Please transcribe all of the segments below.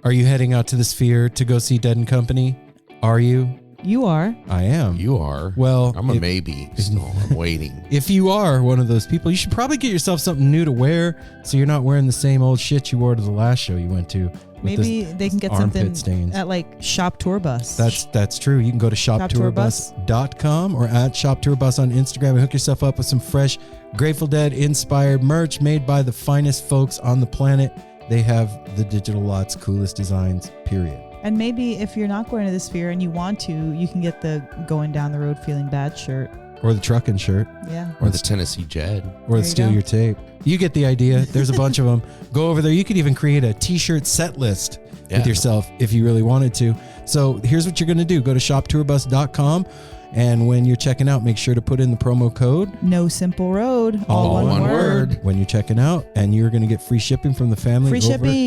Are you heading out to the Sphere to go see Dead & Company? Are you? You are. I am. You are. Well, I'm a maybe. Still, I'm waiting. If you are one of those people, you should probably get yourself something new to wear so you're not wearing the same old shit you wore to the last show you went to. Maybe they can get something stains. At like Shop Tour Bus. That's true. You can go to shoptourbus.com or at shoptourbus on Instagram and hook yourself up with some fresh Grateful Dead inspired merch made by the finest folks on the planet. They have the Digital Lot's coolest designs, period. And maybe if you're not going to the Sphere and you want to, you can get the Going Down the Road Feeling Bad shirt. Or the Truckin' shirt. Yeah. Or the Tennessee Jed. Or the Steal Your Tape. You get the idea. There's a bunch of them. Go over there. You could even create a t-shirt set list with yourself if you really wanted to. So here's what you're going to do. Go to shoptourbus.com. And when you're checking out, make sure to put in the promo code. No Simple Road. All one word. When you're checking out. And you're going to get free shipping from the family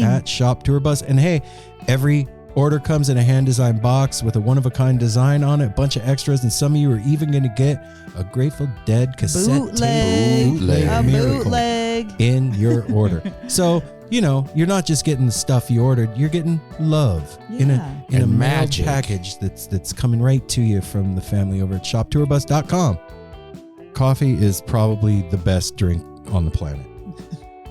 at Shop Tour Bus. And hey, every order comes in a hand-designed box with a one-of-a-kind design on it, a bunch of extras, and some of you are even going to get a Grateful Dead cassette tape bootleg in your order. So, you know, you're not just getting the stuff you ordered, you're getting love in a magic package that's coming right to you from the family over at shoptourbus.com. Coffee is probably the best drink on the planet.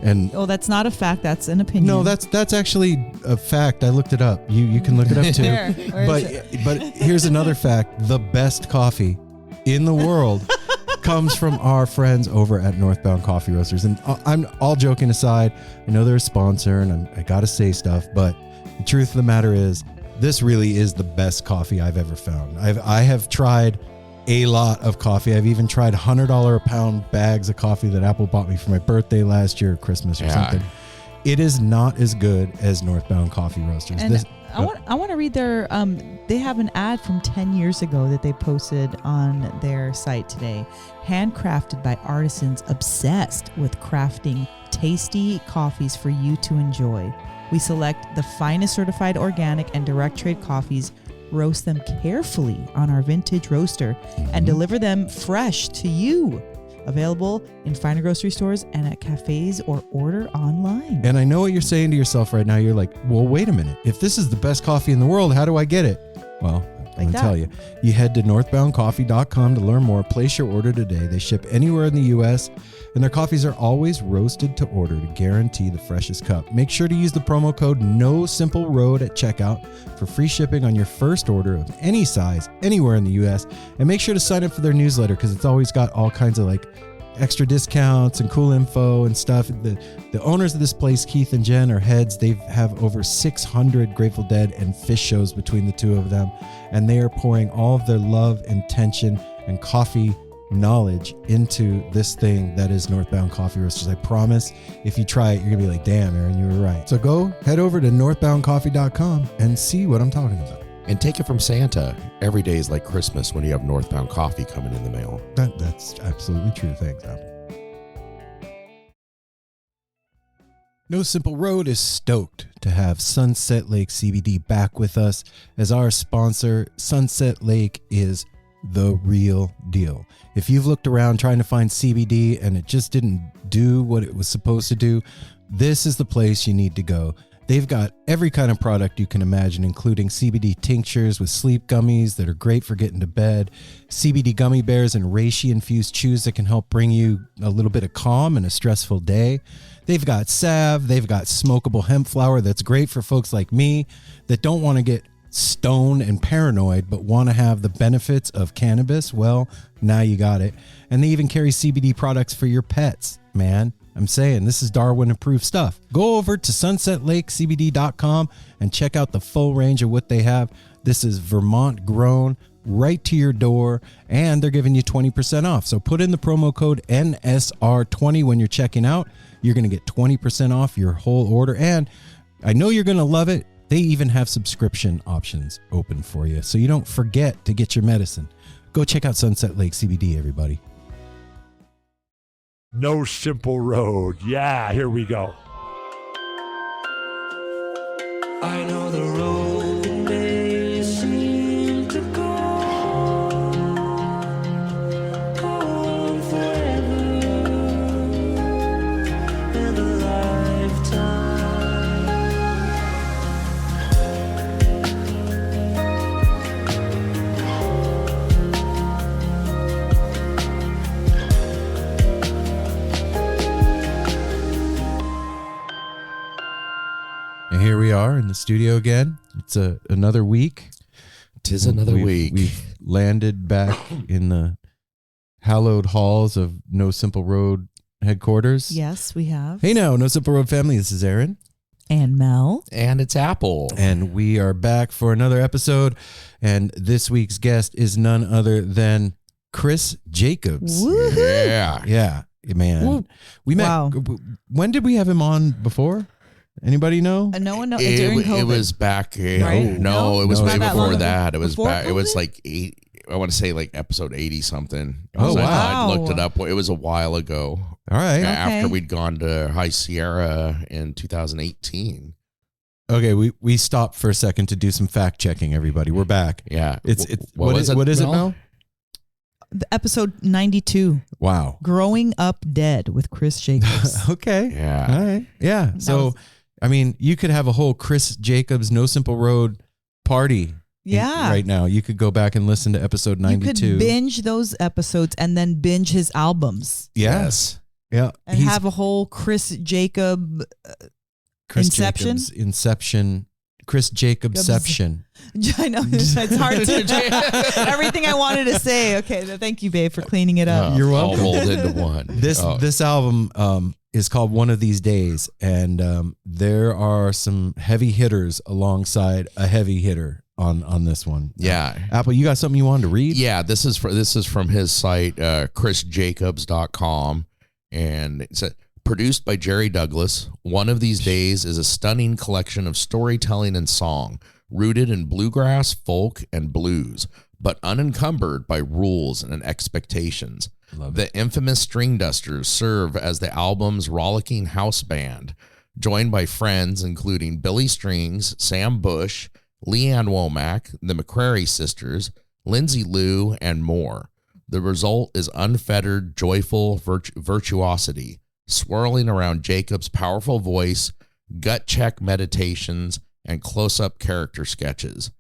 And that's not a fact. That's an opinion. No, that's actually a fact. I looked it up. You can look it up too. But here's another fact: the best coffee in the world comes from our friends over at Northbound Coffee Roasters. And I'm all joking aside. I know they're a sponsor, and I gotta say stuff. But the truth of the matter is, this really is the best coffee I've ever found. I have tried a lot of coffee. I've even tried $100 a pound bags of coffee that Apple bought me for my birthday last year, or Christmas or something. It is not as good as Northbound Coffee Roasters. And I want to read their, they have an ad from 10 years ago that they posted on their site today. Handcrafted by artisans obsessed with crafting tasty coffees for you to enjoy. We select the finest certified organic and direct trade coffees, roast them carefully on our vintage roaster, and deliver them fresh to you. Available in finer grocery stores and at cafes, or order online. And I know what you're saying to yourself right now. You're like, well, wait a minute. If this is the best coffee in the world, how do I get it? Well, I'm going to tell you. You head to northboundcoffee.com to learn more. Place your order today. They ship anywhere in the U.S., and their coffees are always roasted to order to guarantee the freshest cup. Make sure to use the promo code NOSIMPLEROAD at checkout for free shipping on your first order of any size anywhere in the U.S. And make sure to sign up for their newsletter, because it's always got all kinds of like extra discounts and cool info and stuff. The owners of this place, Keith and Jen, are heads. They have over 600 Grateful Dead and Fish shows between the two of them, and they are pouring all of their love and tension and coffee knowledge into this thing that is Northbound Coffee Roasters. I promise, if you try it, you're gonna be like, damn, Aaron, you were right. So go head over to northboundcoffee.com and see what I'm talking about. And take it from Santa. Every day is like Christmas when you have Northbound Coffee coming in the mail. That's absolutely true. Thanks, Al. No Simple Road is stoked to have Sunset Lake CBD back with us as our sponsor. Sunset Lake is the real deal. If you've looked around trying to find CBD and it just didn't do what it was supposed to do, this is the place you need to go. They've got every kind of product you can imagine, including CBD tinctures with sleep gummies that are great for getting to bed, CBD gummy bears and reishi-infused chews that can help bring you a little bit of calm in a stressful day. They've got salve. They've got smokable hemp flower that's great for folks like me that don't want to get stoned and paranoid but want to have the benefits of cannabis. Well, now you got it. And they even carry CBD products for your pets, man. I'm saying this is Darwin approved stuff. Go over to sunsetlakecbd.com and check out the full range of what they have. This is Vermont grown, right to your door, and they're giving you 20% off. So put in the promo code NSR20 when you're checking out. You're going to get 20% off your whole order. And I know you're going to love it. They even have subscription options open for you, so you don't forget to get your medicine. Go check out Sunset Lake CBD, everybody. No Simple Road. Yeah, here we go. I know the road may seem to go on forever, and a lifetime are in the studio again. It's another week. 'Tis another week. We've landed back in the hallowed halls of No Simple Road headquarters. Yes, we have. Hey now, No Simple Road family. This is Aaron. And Mel. And it's Apple. And we are back for another episode. And this week's guest is none other than Cris Jacobs. Woohoo! Yeah. Yeah, man. Woo. We met. Wow. When did we have him on before? Anybody know? No one knows. During COVID. It was back. Right? No, it was Not way that before long that. It ago. was Before back. It was COVID? like I want to say like episode 80 something. Oh, wow. I looked it up. It was a while ago. All right. After we'd gone to High Sierra in 2018. Okay, we stopped for a second to do some fact checking. Everybody, we're back. Yeah. What is it, Mel? The episode 92. Wow. Growing Up Dead with Cris Jacobs. Okay. Yeah. All right. Yeah. So, I mean, you could have a whole Cris Jacobs No Simple Road party. Yeah. Right now, you could go back and listen to episode 92. You could binge those episodes and then binge his albums. Yes. Yeah. And have a whole Cris Jacob Cris Inception? Jacobs Inception. Cris Jacobsception. I know it's hard to everything I wanted to say. Okay, thank you, babe, for cleaning it up. You're welcome. All rolled into one. This album is called One of These Days, and there are some heavy hitters alongside a heavy hitter on this one. Yeah. Apple, you got something you wanted to read? Yeah, this is from his site, chrisjacobs.com, and it's produced by Jerry Douglas. One of These Days is a stunning collection of storytelling and song, rooted in bluegrass, folk, and blues, but unencumbered by rules and expectations. The Infamous Stringdusters serve as the album's rollicking house band, joined by friends including Billy Strings, Sam Bush, LeAnn Womack, the McCrary sisters, Lindsay Lou, and more. The result is unfettered, joyful virtuosity, swirling around Jacob's powerful voice, gut check meditations, and close-up character sketches.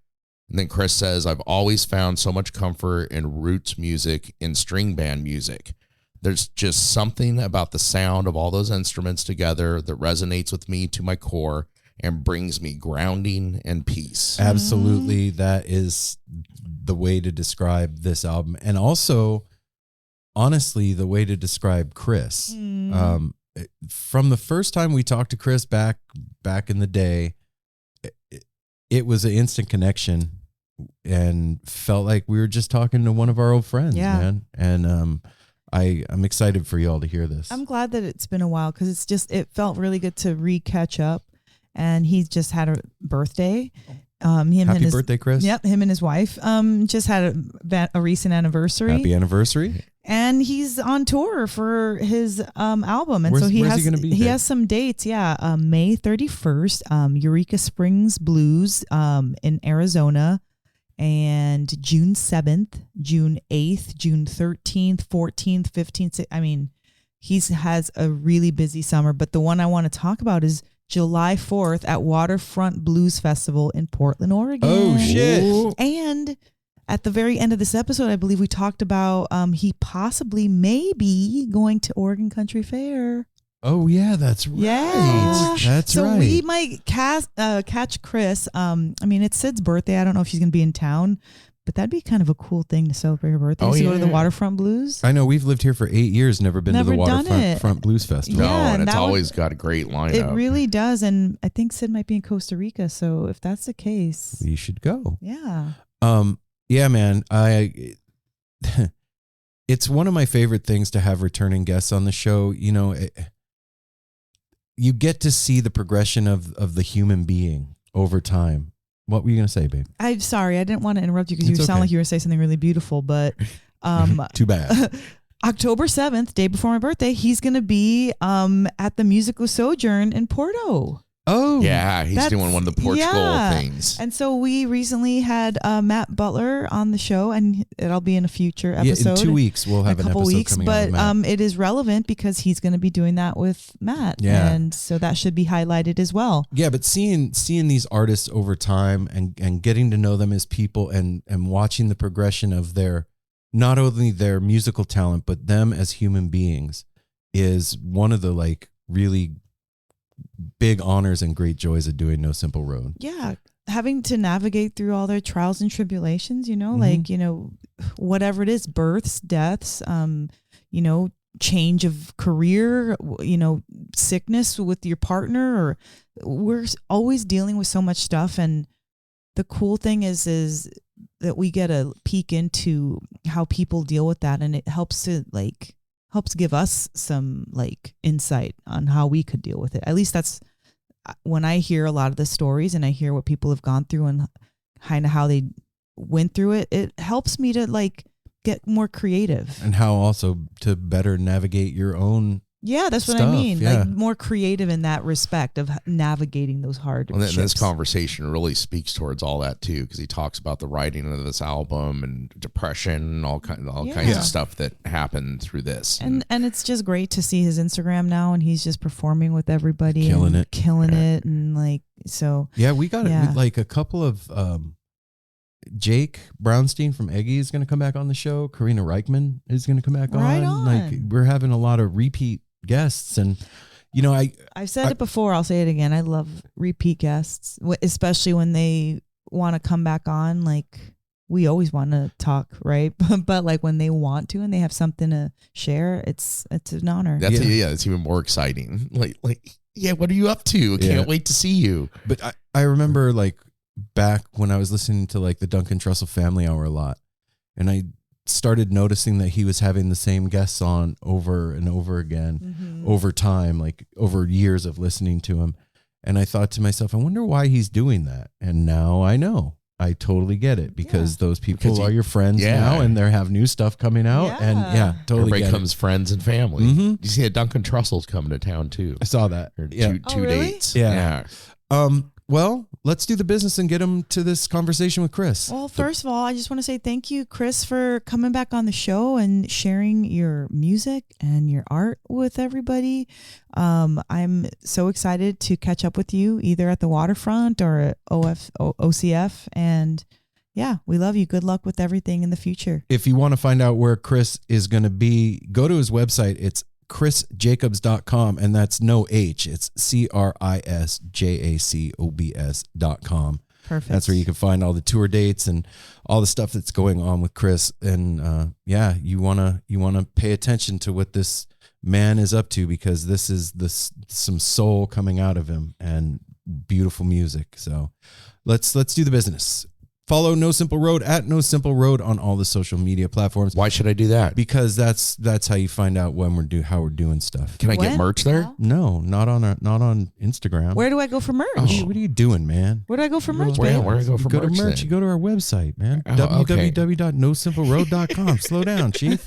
And then Cris says, I've always found so much comfort in roots music, in string band music. There's just something about the sound of all those instruments together that resonates with me to my core and brings me grounding and peace. Absolutely. That is the way to describe this album. And also, honestly, the way to describe Cris. From the first time we talked to Cris back in the day, it was an instant connection and felt like we were just talking to one of our old friends, man. And I'm excited for y'all to hear this. I'm glad that it's been a while because it felt really good to re-catch up. And he just had a birthday. Happy birthday, Cris. Yep, him and his wife just had a recent anniversary. Happy anniversary. And he's on tour for his album. And where's so he gonna be, he babe? has some dates. Yeah. May 31st, Eureka Springs Blues in Arizona. And June 7th, June 8th, June 13th, 14th, 15th. I mean, he has a really busy summer. But the one I want to talk about is July 4th at Waterfront Blues Festival in Portland, Oregon. Oh, shit. And at the very end of this episode, I believe we talked about he possibly maybe going to Oregon Country Fair. Oh, yeah, that's right. Yeah. That's right. So we might catch Cris. I mean, it's Sid's birthday. I don't know if she's going to be in town, but that'd be kind of a cool thing to celebrate her birthday. To go to the Waterfront Blues. I know we've lived here for 8 years, never been to the done it. Waterfront Blues Festival. No, Yeah, and it's that always got a great lineup. It really does. And I think Sid might be in Costa Rica. So if that's the case, We should go. yeah. Yeah, man. It's one of my favorite things to have returning guests on the show. You know, you get to see the progression of the human being over time. What were you going to say, babe? I'm sorry. I didn't want to interrupt you because you It's sound okay. like you were saying something really beautiful, but Too bad. October 7th, day before my birthday, he's going to be at the Musical Sojourn in Porto. Oh, Yeah, he's That's- doing one of the Portugal yeah. things. And so we recently had Matt Butler on the show, and it'll be in a future Yeah, episode. in 2 weeks we'll have a an couple episode weeks, coming but out. With Matt. it is relevant because he's going to be doing that with Matt. Yeah. And so that should be highlighted as well. Yeah, but seeing these artists over time and getting to know them as people and watching the progression of their, not only their musical talent, but them as human beings is one of the like really big honors and great joys of doing No Simple Road. Yeah. Having to navigate through all their trials and tribulations, Mm-hmm. like, whatever it is, births, deaths, change of career, sickness with your partner, or we're always dealing with so much stuff. And the cool thing is that we get a peek into how people deal with that. And it helps give us some insight on how we could deal with it. At least that's when I hear a lot of the stories and I hear what people have gone through and kind of how they went through it. It helps me to get more creative. And how also to better navigate your own. Yeah, that's what I stuff, mean. yeah. More creative in that respect of navigating those hard Well, ships. this conversation really speaks towards all that too, because he talks about the writing of this album and depression and all kinds Yeah. of stuff that happened through this. And it's just great to see his Instagram now, and he's just performing with everybody, Killing it. and so. Yeah, we got Yeah. a couple of Jake Brownstein from Eggy is going to come back on the show. Karina Reichman is going to come back Right on. on. We're having a lot of repeat guests, and I've said it before, I'll say it again. I love repeat guests, especially when they want to come back on. We always want to talk, right? But when they want to and they have something to share, it's an honor. That's it's even more exciting. What are you up to? Can't wait to see you. But I remember back when I was listening to the Duncan Trussell Family Hour a lot, and I started noticing that he was having the same guests on over and over again over time, over years of listening to him. And I thought to myself, I wonder why he's doing that. And now I know. I totally get it, because those people are your friends now, and they have new stuff coming out. Yeah. And totally Everybody get comes friends and family. Mhm. You see that Duncan Trussell's coming to town too. I saw that. Or Yeah. two really? dates. Yeah. Well, let's do the business and get him to this conversation with Cris. Well, first of all, I just want to say thank you, Cris, for coming back on the show and sharing your music and your art with everybody. I'm so excited to catch up with you either at the waterfront or at OCF. And yeah, we love you. Good luck with everything in the future. If you want to find out where Cris is going to be, go to his website. It's CrisJacobs.com, and that's no H. It's CrisJacobs.com. Perfect. That's where you can find all the tour dates and all the stuff that's going on with Cris. And you wanna pay attention to what this man is up to, because this is some soul coming out of him and beautiful music. So let's do the business. Follow No Simple Road at No Simple Road on all the social media platforms. Why should I do that? Because that's how you find out how we're doing stuff. Can I get When? merch there? How? No, not on Instagram. Where do I go for merch? What are you doing, man? Where do I go for merch, Where babe? do I go for You go merch? to merch. then? You go to our website, man. Oh, okay. www.nosimpleroad.com. Slow down, chief.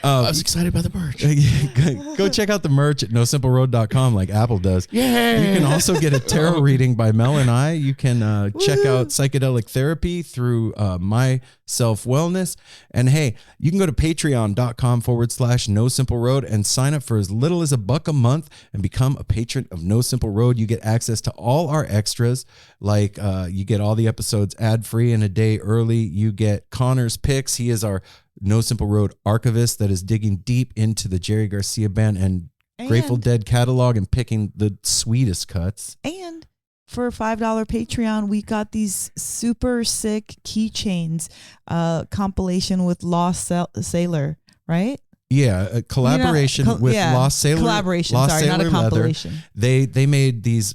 I was excited by the merch. Go check out the merch at nosimpleroad.com like Apple does. Yeah. You can also get a tarot reading by Mel and I. You can check out psychedelic therapy through My Self Wellness. And hey, you can go to patreon.com/No Simple Road and sign up for as little as $1 a month and become a patron of No Simple Road. You get access to all our extras, like you get all the episodes ad-free and a day early. You get Connor's picks. He is our No Simple Road archivist that is digging deep into the Jerry Garcia Band and Grateful Dead catalog and picking the sweetest cuts. And for a $5 Patreon, we got these super sick keychains, compilation with Lost Sailor, right? Yeah, a collaboration with Lost Sailor. Collaboration, Lost sorry, not Sailor a compilation. Leather. They made these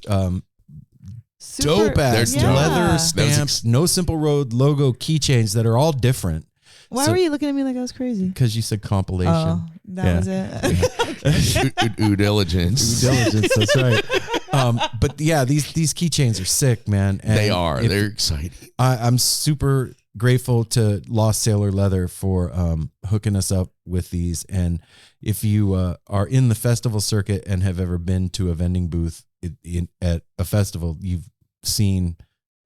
Super- dope ass They're dope. leather stamps, No Simple Road logo keychains that are all different. Why So- were you looking at me like I was crazy? Because you said compilation. Oh, that was it. Due diligence. Due diligence, that's right. But yeah, these keychains are sick, man. And They are. if- They're exciting. I'm super grateful to Lost Sailor Leather for hooking us up with these. And if you are in the festival circuit and have ever been to a vending booth at a festival, you've seen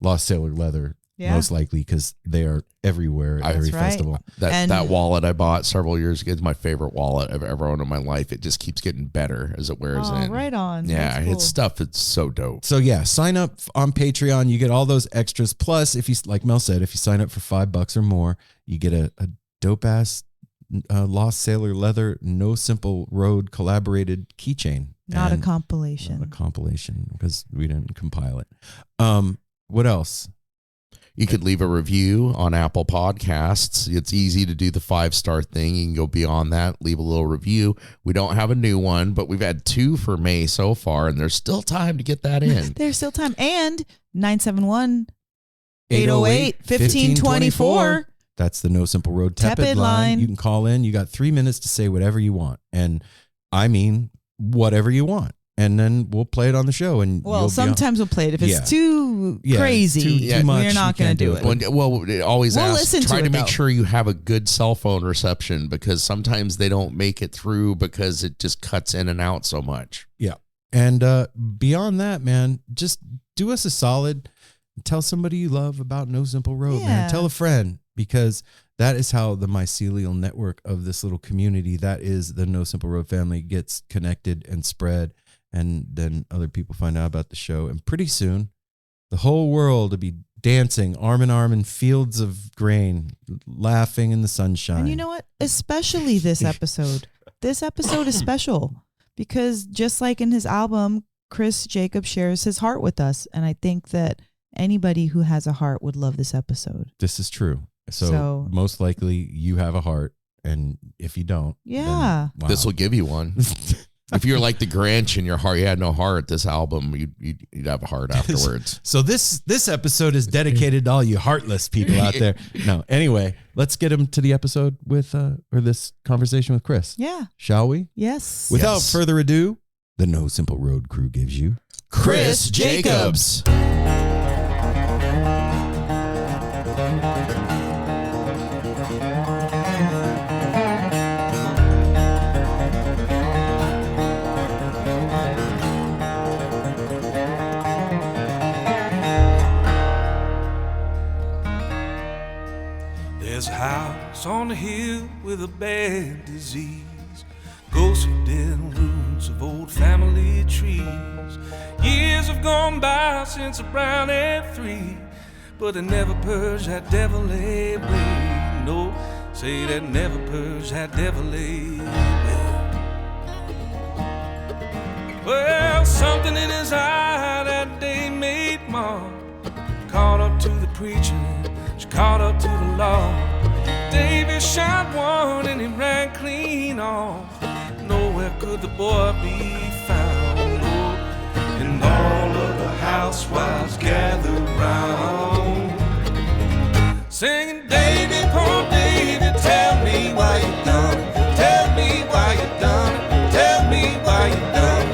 Lost Sailor Leather, Yeah. most likely, because they are everywhere at every That's right. festival. That wallet I bought several years ago is my favorite wallet I've ever owned in my life. It just keeps getting better as it wears Oh, in. right on. Yeah, That's cool. it's stuff. It's so dope. So yeah, sign up on Patreon. You get all those extras. Plus, if you, like Mel said, if you sign up for $5 or more, you get a dope ass Lost Sailor Leather No Simple Road collaborated keychain. Not a And compilation. Not a compilation because we didn't compile it. What else? You could leave a review on Apple Podcasts. It's easy to do the 5-star thing. You can go beyond that, leave a little review. We don't have a new one, but we've had 2 for May so far, and there's still time to get that in. There's still time. And 971-808-1524. That's the No Simple Road Tepid line. You can call in. You got 3 minutes to say whatever you want. And I mean, whatever you want. And then we'll play it on the show. And sometimes we'll play it. If it's too crazy, too much, we're not going to do it. Well, always try to make though. sure you have a good cell phone reception, because sometimes they don't make it through because it just cuts in and out so much. Yeah. And beyond that, man, just do us a solid. Tell somebody you love about No Simple Road, man. Tell a friend, because that is how the mycelial network of this little community, that is the No Simple Road family, gets connected and spread. And then other people find out about the show. And pretty soon, the whole world will be dancing arm in arm in fields of grain, laughing in the sunshine. And you know what? Especially this episode. This episode is special because just like in his album, Cris Jacobs shares his heart with us. And I think that anybody who has a heart would love this episode. This is true. So most likely you have a heart. And if you don't, then, this will give you one. If you're like the Grinch and your heart, you had no heart, this album, you'd have a heart afterwards. So this episode is dedicated to all you heartless people out there. No, anyway, let's get him to the episode with, or this conversation with Cris. Yeah. Shall we? Yes. Without further ado, the No Simple Road crew gives you Cris Jacobs. There's a house on the hill with a bad disease, ghosts of dead roots of old family trees. Years have gone by since around at 3, but they never purged that devil away. No, say that never purged that devil away. Well, something in his eye that day made Mom caught up to the preacher. She caught up to the law. David shot one and he ran clean off. Nowhere could the boy be found. Oh, and all of the housewives gathered round, singing, David, poor David, tell me why you done it. Tell me why you done it. Tell me why you done it.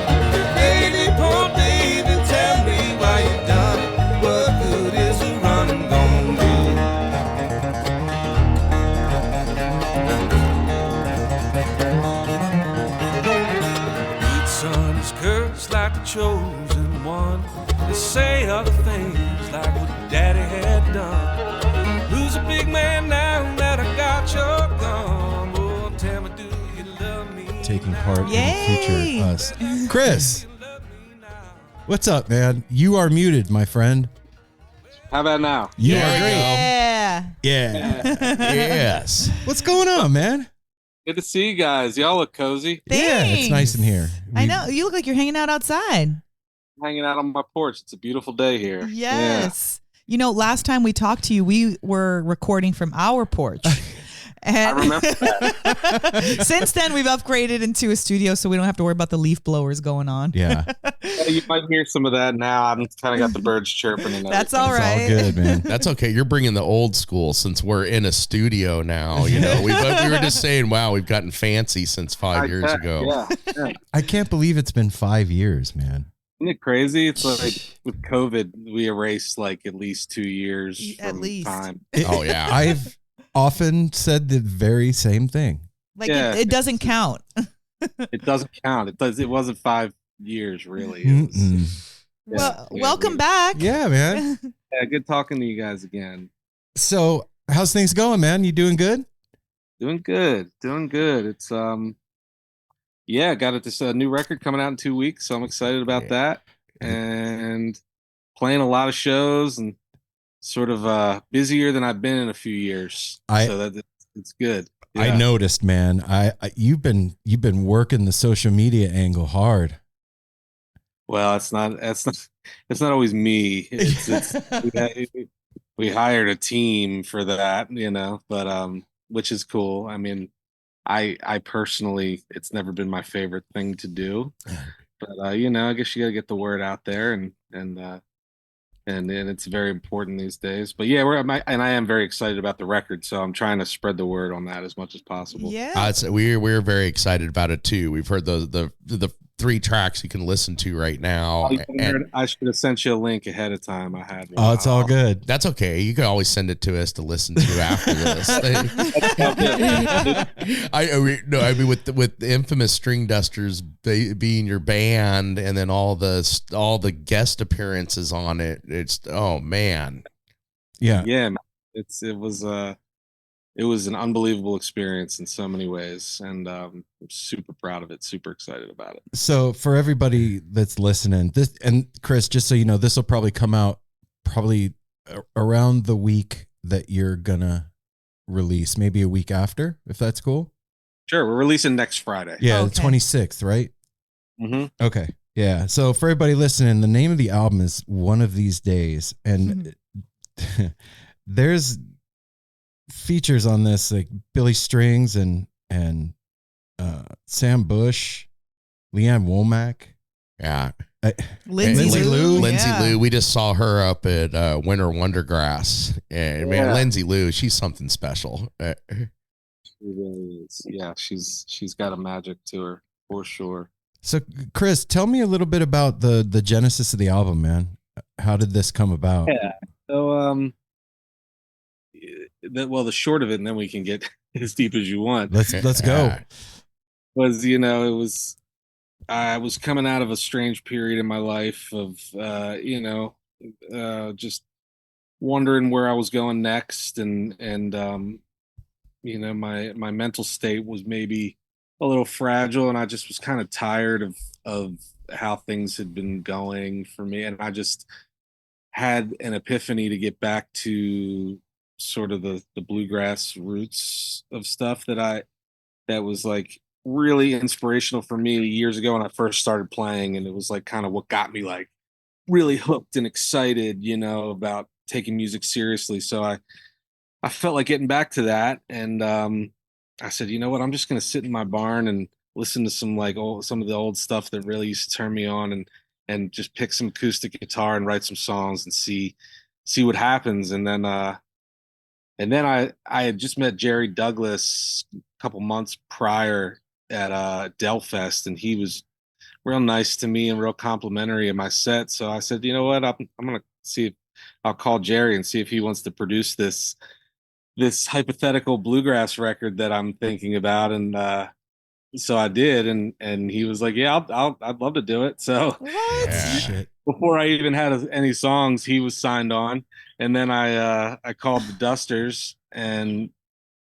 David, poor David, tell me why you done it. What good is a running gonna do? Each son is cursed like the chosen one. They say other things like what daddy had done. Who's a big man now that I got your gun? Oh, tell me, do you love me? taking part in future us. Cris, what's up, man? You are muted, my friend. How about now? You are great. Yeah. Yeah. Yes. What's going on, man? Good to see you guys. Y'all look cozy. Yeah, it's nice in here. I know. You look like you're hanging out outside. Hanging out on my porch. It's a beautiful day here. Yes. You know, last time we talked to you, we were recording from our porch. And I remember that. Since then, we've upgraded into a studio so we don't have to worry about the leaf blowers going on. Yeah. You might hear some of that now. I'm kind of got the birds chirping and everything. That's all right. It's all good, man. That's okay. You're bringing the old school since we're in a studio now. You know, we were just saying, wow, we've gotten fancy since 5 years ago. Yeah. I can't believe it's been 5 years, man. Isn't it crazy? It's like with COVID, we erased like at least 2 years At from least. time. Oh, yeah. I've often said the very same thing. Like Yeah. it doesn't count. It doesn't count. It wasn't 5 years really. It was, Mm-mm. Well, yeah, welcome back. Yeah, man. yeah, good talking to you guys again. So, how's things going, man? You doing good? Doing good. It's got this new record coming out in 2 weeks, so I'm excited about that. And playing a lot of shows and sort of busier than I've been in a few years. So it's good. I noticed, man. You've been working the social media angle hard. Well, it's not always me. We hired a team for that, but which is cool. I mean, I personally, it's never been my favorite thing to do, but I guess you got to get the word out there, and it's very important these days. But yeah, I am very excited about the record, so I'm trying to spread the word on that as much as possible. Yeah, we're very excited about it too. We've heard the 3 tracks you can listen to right now. I should have sent you a link ahead of time. I had one. Oh, it's all good. That's okay. You can always send it to us to listen to after this. I mean, with the Infamous Stringdusters being your band, and then all the guest appearances on it. It's, oh man. Yeah. It was an unbelievable experience in so many ways, and I'm super proud of it, super excited about it. So for everybody that's listening, and Cris, just so you know, this will probably come out around the week that you're gonna release, maybe a week after, if that's cool. Sure, we're releasing next Friday. Yeah, okay. The 26th, right? Mm-hmm. Okay, yeah. So for everybody listening, the name of the album is One of These Days, and there's features on this like Billy Strings and Sam Bush, LeAnn Womack, Lindsay Lou. We just saw her up at Winter Wondergrass, and man, Lindsay Lou, she's something special. She really is. Yeah, she's got a magic to her for sure. So, Cris, tell me a little bit about the genesis of the album, man. How did this come about? Yeah. So, the short of it, and then we can get as deep as you want. Let's go. I was coming out of a strange period in my life of just wondering where I was going next, and my mental state was maybe a little fragile, and I just was kind of tired of how things had been going for me, and I just had an epiphany to get back to sort of the bluegrass roots of stuff that was like really inspirational for me years ago when I first started playing, and it was like kind of what got me like really hooked and excited, about taking music seriously. So I felt like getting back to that, and I said, you know what, I'm just gonna sit in my barn and listen to some of the old stuff that really used to turn me on, and just pick some acoustic guitar and write some songs and see what happens. And then I had just met Jerry Douglas a couple months prior at Delfest, and he was real nice to me and real complimentary of my set. So I said, you know what, I'm gonna see if I'll call Jerry and see if he wants to produce this hypothetical bluegrass record that I'm thinking about. And so I did, and he was like, yeah, I'd love to do it. So before I even had any songs, he was signed on. And then I called the Dusters, and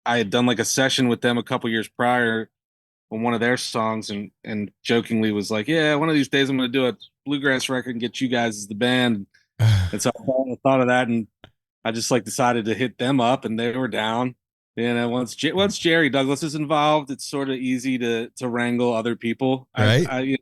I had done like a session with them a couple years prior on one of their songs, and jokingly was like, yeah, one of these days I'm going to do a bluegrass record and get you guys as the band. And so I thought of that, and I just decided to hit them up, and they were down. Once Jerry Douglas is involved, it's sort of easy to wrangle other people. Right.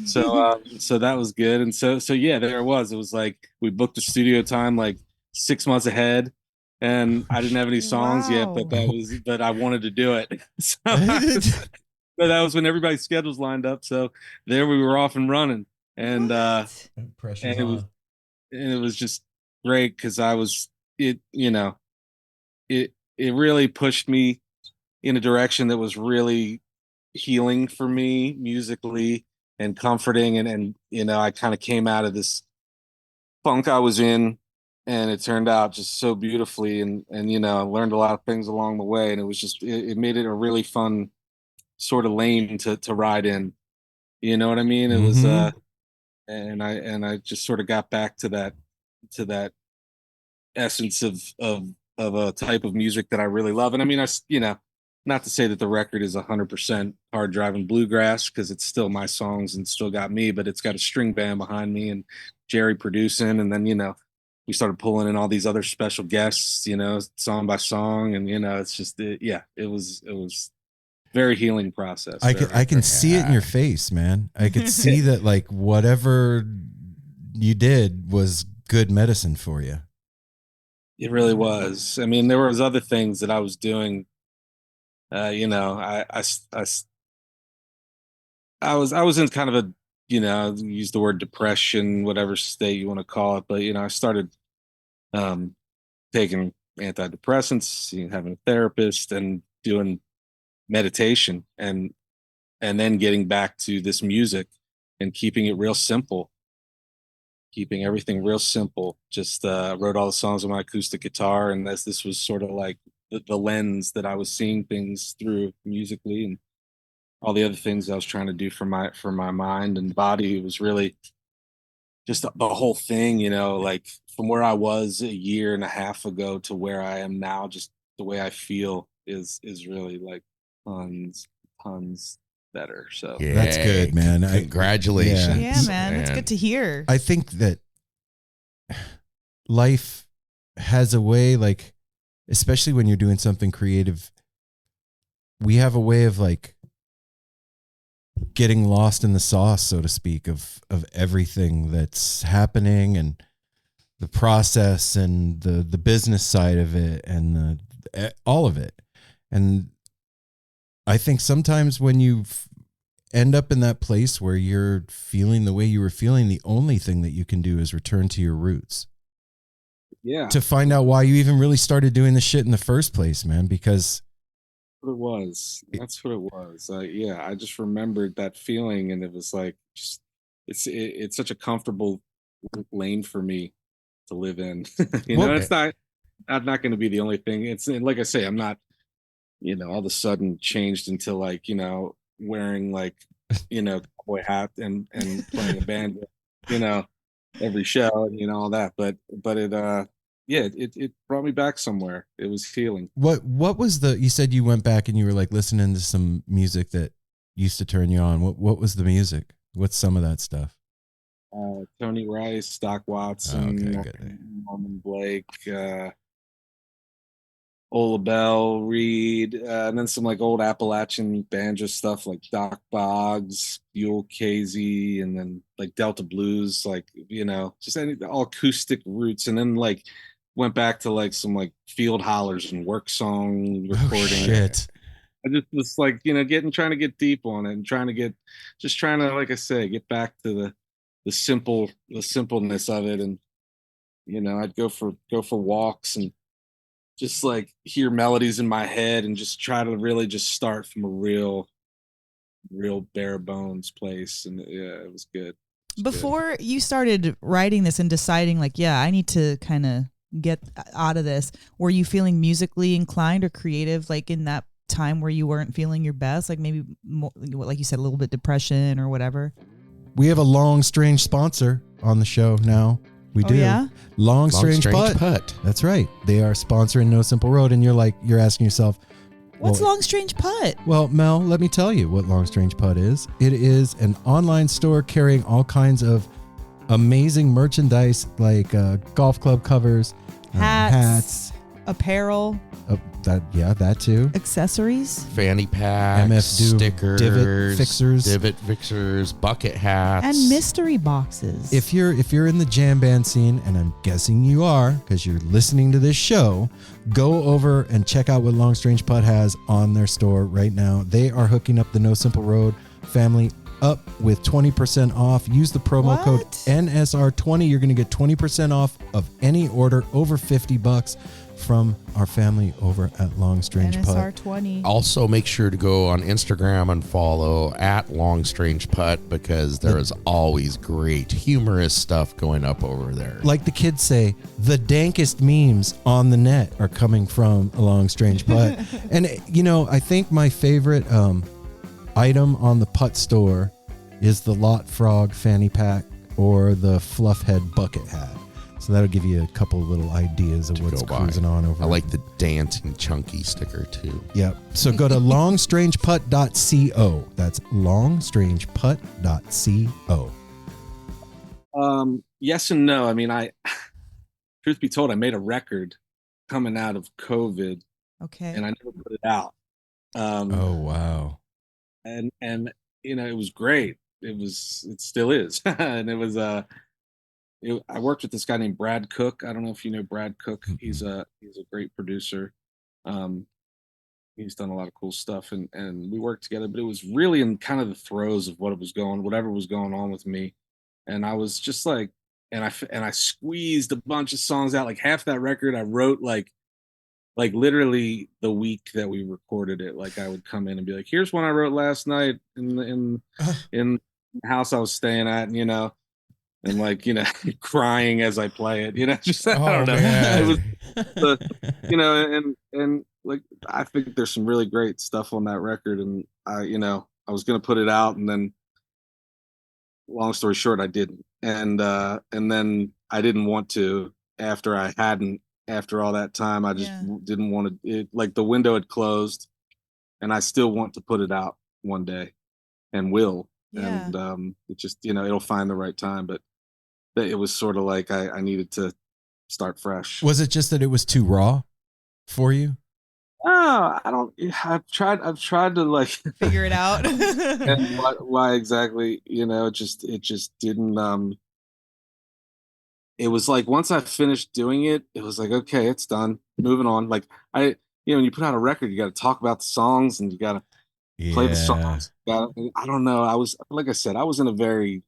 So that was good. And so yeah, there it was. It was like we booked the studio time like 6 months ahead, and I didn't have any songs yet, but I wanted to do it. So but that was when everybody's schedules lined up. So there we were off and running, and it was just great because it really pushed me in a direction that was really healing for me musically and comforting, and I kind of came out of this funk I was in, and it turned out just so beautifully, and I learned a lot of things along the way, and it was just it made it a really fun sort of lane to ride in. You know what I mean? It was and I just sort of got back to that essence of a type of music that I really love. And I mean, not to say that the record is 100% hard driving bluegrass, because it's still my songs and still got me, but it's got a string band behind me and Jerry producing, and then we started pulling in all these other special guests, song by song, and it's just it was very healing process. I can see it in your face, man. I could see that like whatever you did was good medicine for you. It really was. I mean, there was other things that I was doing. I was in kind of a, use the word depression, whatever state you want to call it, but I started taking antidepressants, having a therapist, and doing meditation, and then getting back to this music and keeping it real simple, keeping everything real simple. Just wrote all the songs on my acoustic guitar, and this was sort of like the lens that I was seeing things through musically, and all the other things I was trying to do for my mind and body. It was really just the whole thing, like from where I was a year and a half ago to where I am now. Just the way I feel is really like tons better. So Yeah, that's good, man. Congratulations. Yeah, man. That's good to hear. I think that life has a way, like, especially when you're doing something creative, we have a way of like getting lost in the sauce, so to speak, of everything that's happening, and the process, and the business side of it, and all of it. And I think sometimes when you end up in that place where you're feeling the way you were feeling, the only thing that you can do is return to your roots. Yeah. To find out why you even really started doing this shit in the first place, man, because what it was. That's what it was. I just remembered that feeling, and it was like, it's such a comfortable lane for me to live in. It's not going to be the only thing. It's like I say, I'm not, all of a sudden changed into like, wearing like, cowboy hat and playing a band, every show, and all that. But it brought me back somewhere. It was healing. What was you said you went back and you were like listening to some music that used to turn you on. What was the music? What's some of that stuff? Tony Rice, Doc Watson, okay, Norman Blake, Ola Bell, Reed, and then some like old Appalachian banjo stuff like Doc Boggs, Buell Casey, and then like Delta Blues, like, just all acoustic roots. And then like went back to like some like field hollers and work song recording. Oh, shit. I just was like, trying to get deep on it, and trying to, like I say, get back to the simpleness of it. And, I'd go for walks and just like hear melodies in my head, and just try to really just start from a real bare bones place. And yeah, it was good. Before you started writing this and deciding like, I need to kind of get out of this, were you feeling musically inclined or creative, like in that time where you weren't feeling your best, like maybe more, like you said, a little bit depression or whatever? We have a Long Strange sponsor on the show now. We do. Yeah? Long Strange Putt. That's right. They are sponsoring No Simple Road, and you're asking yourself, what's Long Strange Putt? Well, Mel, let me tell you what Long Strange Putt is. It is an online store carrying all kinds of amazing merchandise, like golf club covers, hats, apparel, that too, accessories, fanny packs, stickers, divot fixers, bucket hats, and mystery boxes. If you're in the jam band scene, and I'm guessing you are because you're listening to this show, go over and check out what Long Strange Putt has on their store right now. They are hooking up the No Simple Road family up with 20% off. Use the promo code NSR20. You're going to get 20% off of any order over $50 from our family over at Long Strange Putt. NSR20. Also, make sure to go on Instagram and follow at Long Strange Putt, because there is always great humorous stuff going up over there. Like the kids say, the dankest memes on the net are coming from a Long Strange Putt. And I think my favorite item on the Putt store is the Lot Frog fanny pack or the Fluff Head bucket hat. So that'll give you a couple of little ideas of what's cruising on over. I like the dancing chunky sticker too. Yep. So go to longstrangeputt.co. That's longstrangeputt.co. Yes and no. I mean, truth be told, I made a record coming out of COVID, Okay. and I never put it out. Oh wow. And it was great. It still is. And it was I worked with this guy named Brad Cook. I don't know if you know Brad Cook. Mm-mm. He's a great producer. He's done a lot of cool stuff, and we worked together, but it was really in kind of the throes of whatever was going on with me. And I was just like, and I squeezed a bunch of songs out. Like half that record I wrote like literally the week that we recorded it. Like I would come in and be like, here's one I wrote last night in the house I was staying at, and like, crying as I play it, just, I don't know. Man. It was, and like, I think there's some really great stuff on that record. And I was going to put it out, and then long story short, I didn't. And then I didn't want to after all that time. I just didn't want to, like the window had closed, and I still want to put it out one day and will. Yeah. And it just, it'll find the right time. But it was sort of like I needed to start fresh. Was it just that it was too raw for you? Oh, I've tried to like Figure it out. and why exactly, it just didn't, it was like once I finished doing it, it was like, okay, it's done. Moving on. Like when you put out a record, you got to talk about the songs, and you got to play the songs. I don't know. Like I said, I was in a very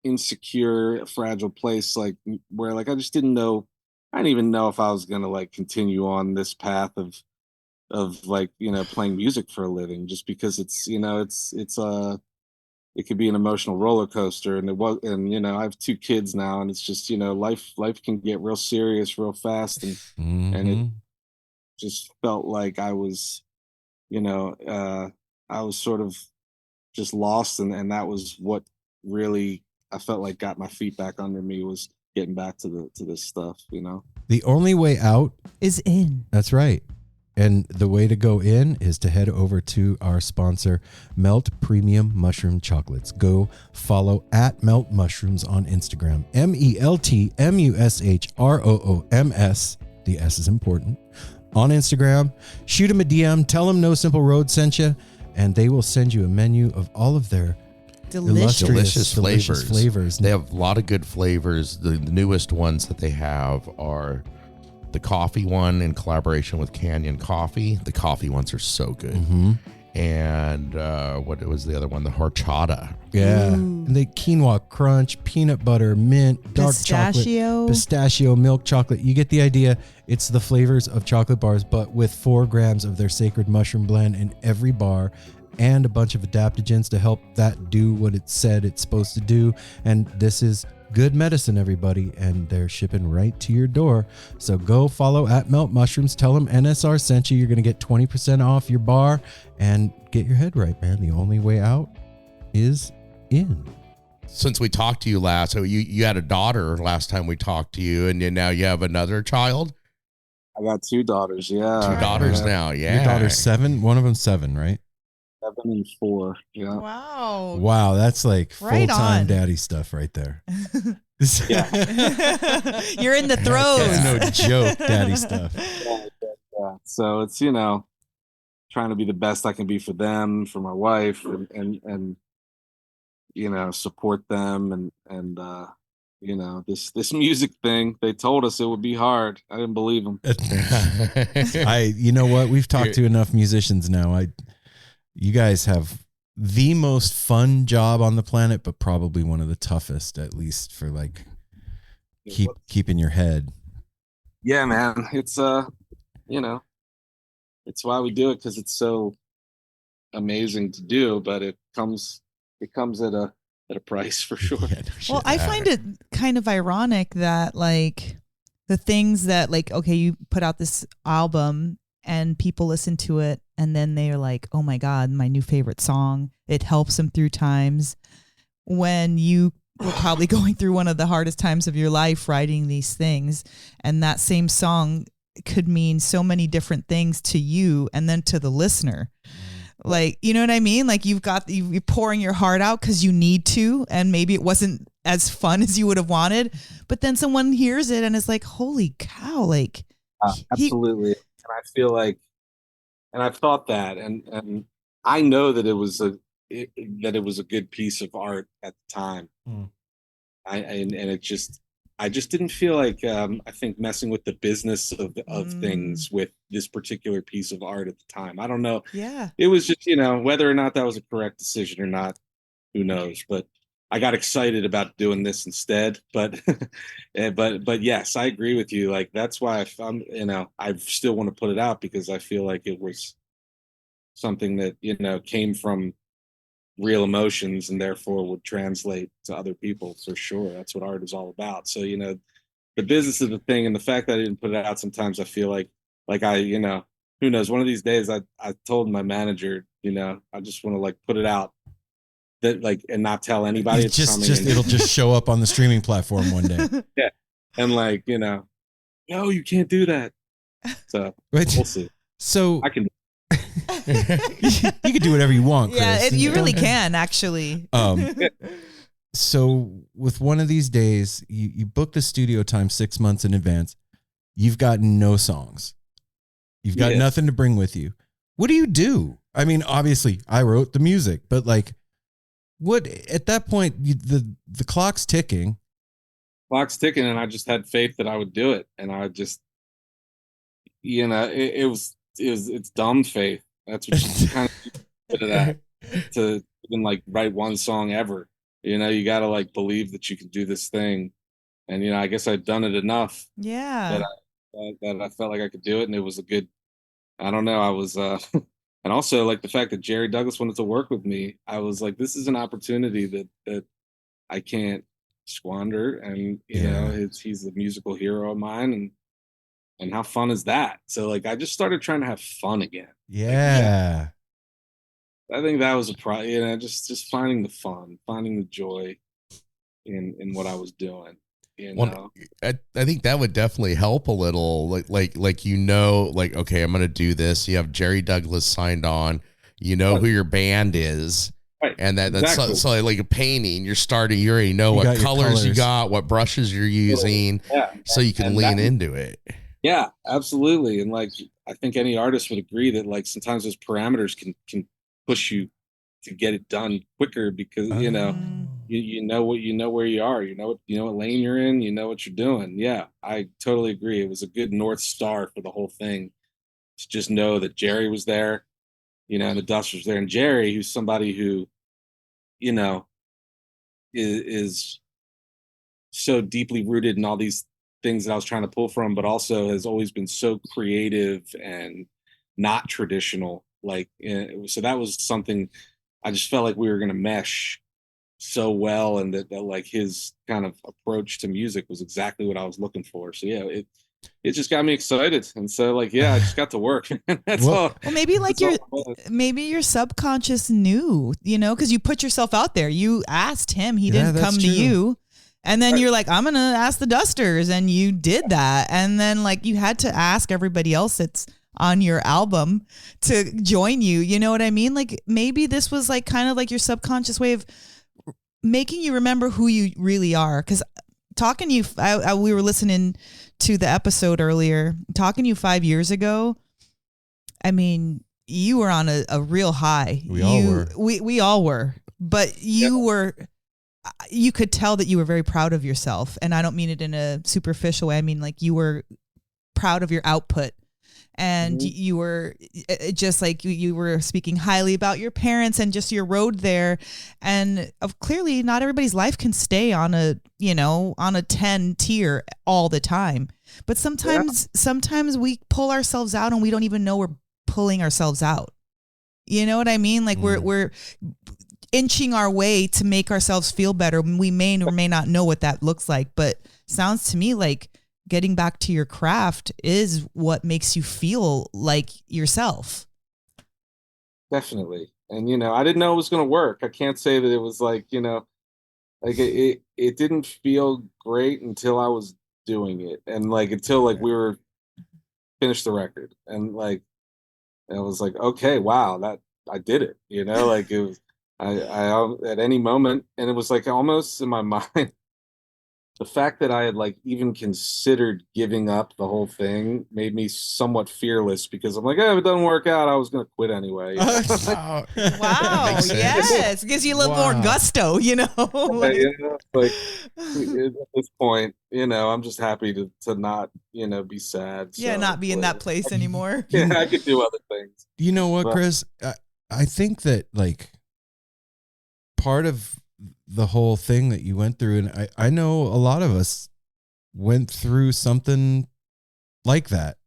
insecure, fragile place, like where like I just didn't know. I didn't even know if I was gonna like continue on this path of like playing music for a living, just because it's it could be an emotional roller coaster. And I have 2 kids now, and it's just life can get real serious real fast, and and it just felt like I was I was sort of just lost, and that was what really I felt like got my feet back under me, was getting back to this stuff. The only way out is in. That's right. And the way to go in is to head over to our sponsor, Melt Premium Mushroom Chocolates. Go follow at Melt Mushrooms on Instagram. MELTMUSHROOMS. The S is important. On Instagram, shoot them a DM, tell them No Simple Road sent you, and they will send you a menu of all of their delicious flavors. They have a lot of good flavors. The newest ones that they have are the coffee one in collaboration with Canyon Coffee. The coffee ones are so good. Mm-hmm. And what was the other one? The horchata. Yeah. And the quinoa crunch, peanut butter, mint, dark chocolate, pistachio, milk chocolate. You get the idea. It's the flavors of chocolate bars, but with 4 grams of their sacred mushroom blend in every bar, and a bunch of adaptogens to help that do what it said it's supposed to do. And this is good medicine, everybody, and they're shipping right to your door. So go follow at Melt Mushrooms. Tell them NSR sent you. You're going to get 20% off your bar, and get your head right, man. The only way out is in. Since we talked to you last, so you had a daughter last time we talked to you, and then now you have another child? I got 2 daughters, yeah. 2 daughters now, yeah. Your daughter's 7? One of them's 7, right? 7 and 4, yeah. Wow, that's like right full-time on. daddy stuff right there. You're in the throes. It's no joke, daddy stuff. Yeah. So it's trying to be the best I can be for them, for my wife, and support them, and this music thing. They told us it would be hard. I didn't believe them. You know what? We've talked to enough musicians now. You guys have the most fun job on the planet, but probably one of the toughest, at least for like keeping your head. Yeah, man. It's it's why we do it, because it's so amazing to do, but it comes at a price for sure. Yeah, no shit. Well, I find it kind of ironic that like the things that like, okay, you put out this album and people listen to it, and then they're like, oh my God, my new favorite song. It helps them through times when you were probably going through one of the hardest times of your life writing these things. And that same song could mean so many different things to you and then to the listener. Like, you know what I mean? Like you're pouring your heart out because you need to, and maybe it wasn't as fun as you would have wanted. But then someone hears it and is like, holy cow, like absolutely. And I feel like, and I've thought that, and I know that it was a good piece of art at the time. And it just, I just didn't feel like, I think messing with the business of things with this particular piece of art at the time. I don't know. Yeah. It was just, whether or not that was a correct decision or not, who knows? But I got excited about doing this instead. But, but yes, I agree with you. Like, that's why I still want to put it out, because I feel like it was something that, came from real emotions and therefore would translate to other people for sure. That's what art is all about. So, the business of the thing, and the fact that I didn't put it out, sometimes I feel like who knows, one of these days I told my manager, I just want to like put it out, that like, and not tell anybody it's just coming. It'll just show up on the streaming platform one day. Yeah. And like, no, you can't do that. So we'll see. So I can you can do whatever you want, Chris. Yeah, you really can, actually. So with one of these days, you book the studio time 6 months in advance. You've got no songs. You've got nothing to bring with you. What do you do? I mean, obviously, I wrote the music, but like, what at that point, the clock's ticking. Clock's ticking, and I just had faith that I would do it, and I just, it's dumb faith. That's what you kind of put it at, to even like write one song ever. You got to like believe that you can do this thing, and I guess I'd done it enough. Yeah. That I felt like I could do it, and it was a good. I don't know. I was, and also like the fact that Jerry Douglas wanted to work with me. I was like, this is an opportunity that I can't squander, and he's a musical hero of mine, and how fun is that? So like, I just started trying to have fun again. Yeah. I think that was just finding the fun, finding the joy in what I was doing. Well, I think that would definitely help a little. Like okay, I'm gonna do this. You have Jerry Douglas signed on. You know who your band is. Right. And that's Exactly. so like a painting. You already know what colors you got, what brushes you're using, so you can lean into it. Yeah, absolutely. And like, I think any artist would agree that like sometimes those parameters can push you to get it done quicker, because you know where you are, you know what lane you're in, you know what you're doing. Yeah, I totally agree. It was a good North Star for the whole thing, to just know that Jerry was there, and the Dusters there, and Jerry, who's somebody who, is so deeply rooted in all these things that I was trying to pull from, but also has always been so creative and not traditional. Like, so that was something I just felt like we were going to mesh so well, and that like his kind of approach to music was exactly what I was looking for. So yeah, it just got me excited, and so like, yeah, I just got to work. That's all. Well, maybe like maybe your subconscious knew, because you put yourself out there. You asked him, he didn't come to you. And then you're like, I'm going to ask the Dusters. And you did that. And then like you had to ask everybody else that's on your album to join you. You know what I mean? Like maybe this was like kind of like your subconscious way of making you remember who you really are. Because talking to you, we were listening to the episode earlier, talking to you 5 years ago. I mean, you were on a real high. We all were. But you could tell that you were very proud of yourself. And I don't mean it in a superficial way. I mean, like you were proud of your output, and you were just like, you were speaking highly about your parents and just your road there. And clearly not everybody's life can stay on a 10 tier all the time. But sometimes we pull ourselves out and we don't even know we're pulling ourselves out. You know what I mean? Like we're inching our way to make ourselves feel better. We may or may not know what that looks like, but sounds to me like getting back to your craft is what makes you feel like yourself. Definitely. And, I didn't know it was going to work. I can't say that it was like, like it didn't feel great until I was doing it. And like, until like we were finished the record, and like, I was like, okay, wow, that I did it, like it was. I at any moment, and it was like almost in my mind, the fact that I had like even considered giving up the whole thing made me somewhat fearless because I'm like, if it doesn't work out, I was going to quit anyway. You know? Wow. Makes sense. Yes. Gives you a little more gusto, you know? Like at this point, I'm just happy to not, be sad. Yeah, So, not be in that place anymore. Yeah, I could do other things. You know what, But- Cris? I think that like part of the whole thing that you went through, and I know a lot of us went through something like that.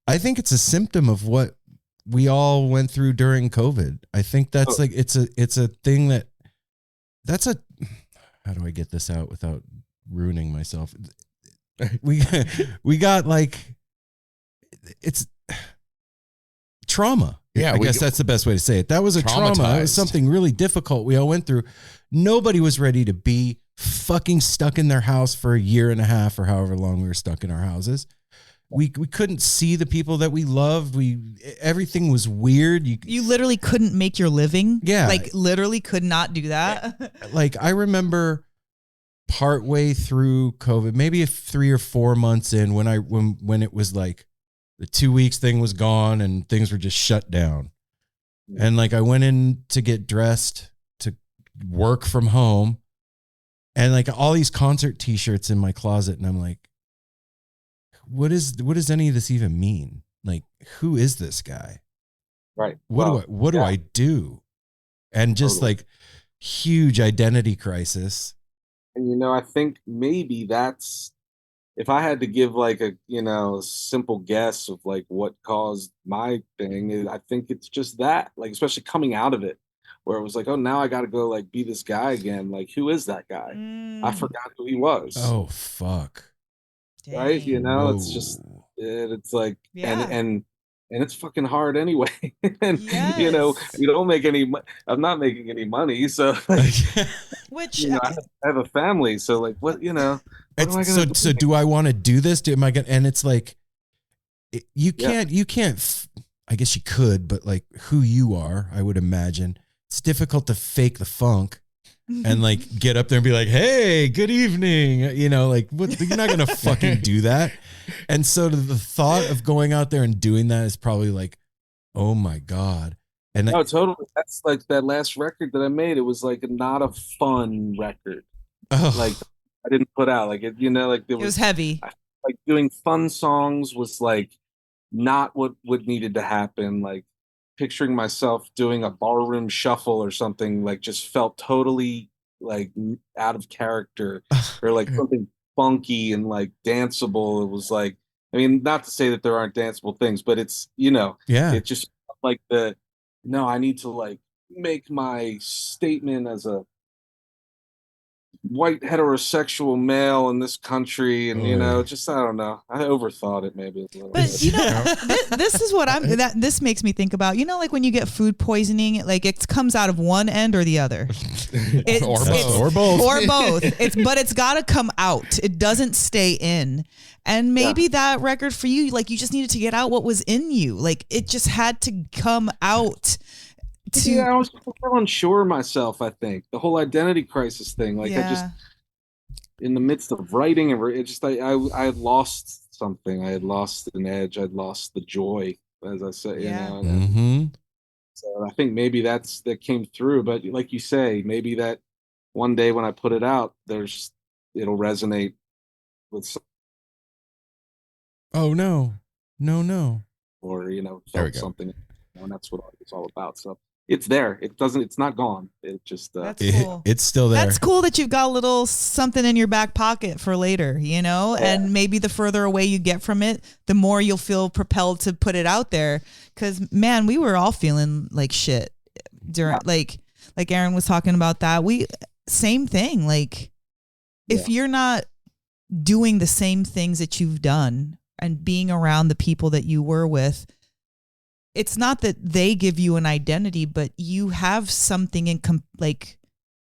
I think it's a symptom of what we all went through during COVID. I think that's like it's a thing that's a how do I get this out without ruining myself? We got like it's trauma. Yeah, I guess that's the best way to say it. That was a trauma. It was something really difficult we all went through. Nobody was ready to be fucking stuck in their house for a year and a half or however long we were stuck in our houses. We couldn't see the people that we loved. Everything was weird. You literally couldn't make your living. Yeah. Like literally could not do that. Like I remember partway through COVID, maybe 3 or 4 months in when it was like the 2 weeks thing was gone and things were just shut down. And like I went in to get dressed to work from home and like all these concert t-shirts in my closet. And I'm like, what does any of this even mean? Like, who is this guy? Right. What do I do? And just Totally. like huge identity crisis. And I think maybe that's, if I had to give like a simple guess of like what caused my thing, I think it's just that, like especially coming out of it, where it was like, oh, now I got to go like be this guy again. Like, who is that guy? I forgot who he was. Oh fuck! Right? Dang. It's just it's like Yeah. and it's fucking hard anyway. And Yes. we don't make any. I'm not making any money, so like, Which I have a family, so like what am I gonna So do I want to do this? Am I gonna? And it's like, you can't. I guess you could, but like who you are, I would imagine it's difficult to fake the funk and like get up there and be like, "Hey, good evening." Like what? You're not gonna fucking do that. And so the thought of going out there and doing that is probably like, oh my God. And no, totally. That's like that last record that I made. It was like not a fun record. Like I didn't put out like it. Like it was heavy. Like doing fun songs was like not what needed to happen. Like picturing myself doing a barroom shuffle or something like just felt totally like out of character or like something funky and like danceable. It was like, I mean, not to say that there aren't danceable things, but it's it just felt like I need to like make my statement as a white heterosexual male in this country, and just I don't know. I overthought it maybe. But this is what this makes me think about. Like when you get food poisoning, like it comes out of one end or the other, or both. But it's got to come out. It doesn't stay in. And maybe that record for you, like you just needed to get out what was in you. Like it just had to come out. I was still unsure of myself. I think the whole identity crisis thing, like I just in the midst of writing, and it just I had lost something. I had lost an edge. I'd lost the joy, as I say. So I think maybe that came through. But like you say, maybe that one day when I put it out, it'll resonate with. Oh no, or felt something, and that's what it's all about. So. It's there. It's not gone. It just, that's cool. It's still there. That's cool that you've got a little something in your back pocket for later, and maybe the further away you get from it, the more you'll feel propelled to put it out there. Cause man, we were all feeling like shit during, like Aaron was talking about that. Same thing. Like if you're not doing the same things that you've done and being around the people that you were with, it's not that they give you an identity, but you have something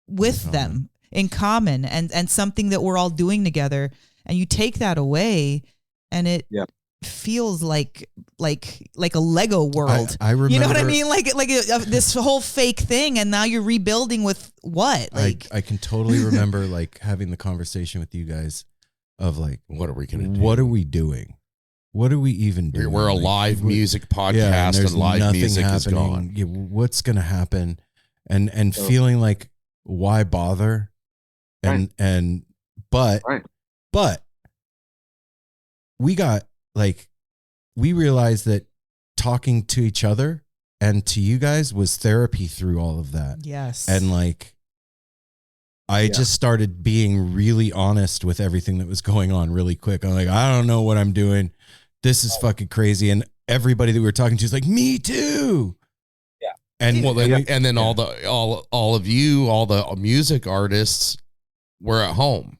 with them in common and something that we're all doing together. And you take that away and feels like a Lego world. I remember, you know what I mean? Like this whole fake thing, and now you're rebuilding with what? Like I can totally remember like having the conversation with you guys of like, what are we gonna do? What are we doing? What are we even doing? We're a live music podcast, and live music is gone. Yeah, what's gonna happen? And feeling like, why bother? But we got like, we realized that talking to each other and to you guys was therapy through all of that. Yes. And like, I just started being really honest with everything that was going on really quick. I'm like, I don't know what I'm doing. This is fucking crazy. And everybody that we were talking to is like, me too. Yeah. And then all of you, all the music artists were at home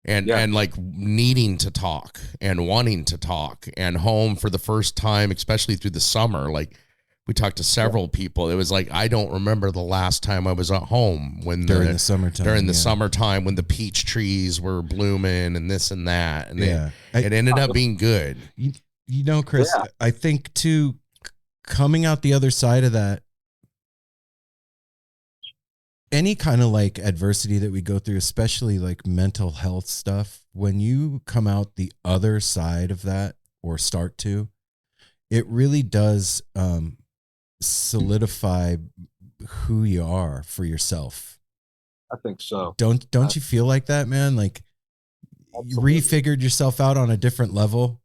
and like needing to talk and wanting to talk, and home for the first time, especially through the summer. Like, we talked to several people. It was like, I don't remember the last time I was at home during the summertime when the peach trees were blooming and this and that. And it ended up being good. You know, Chris, I think too, coming out the other side of that, any kind of like adversity that we go through, especially like mental health stuff, when you come out the other side of that or start to, it really does, solidify who you are for yourself. I think so. Don't you feel like that, man? Like, you refigured yourself out on a different level.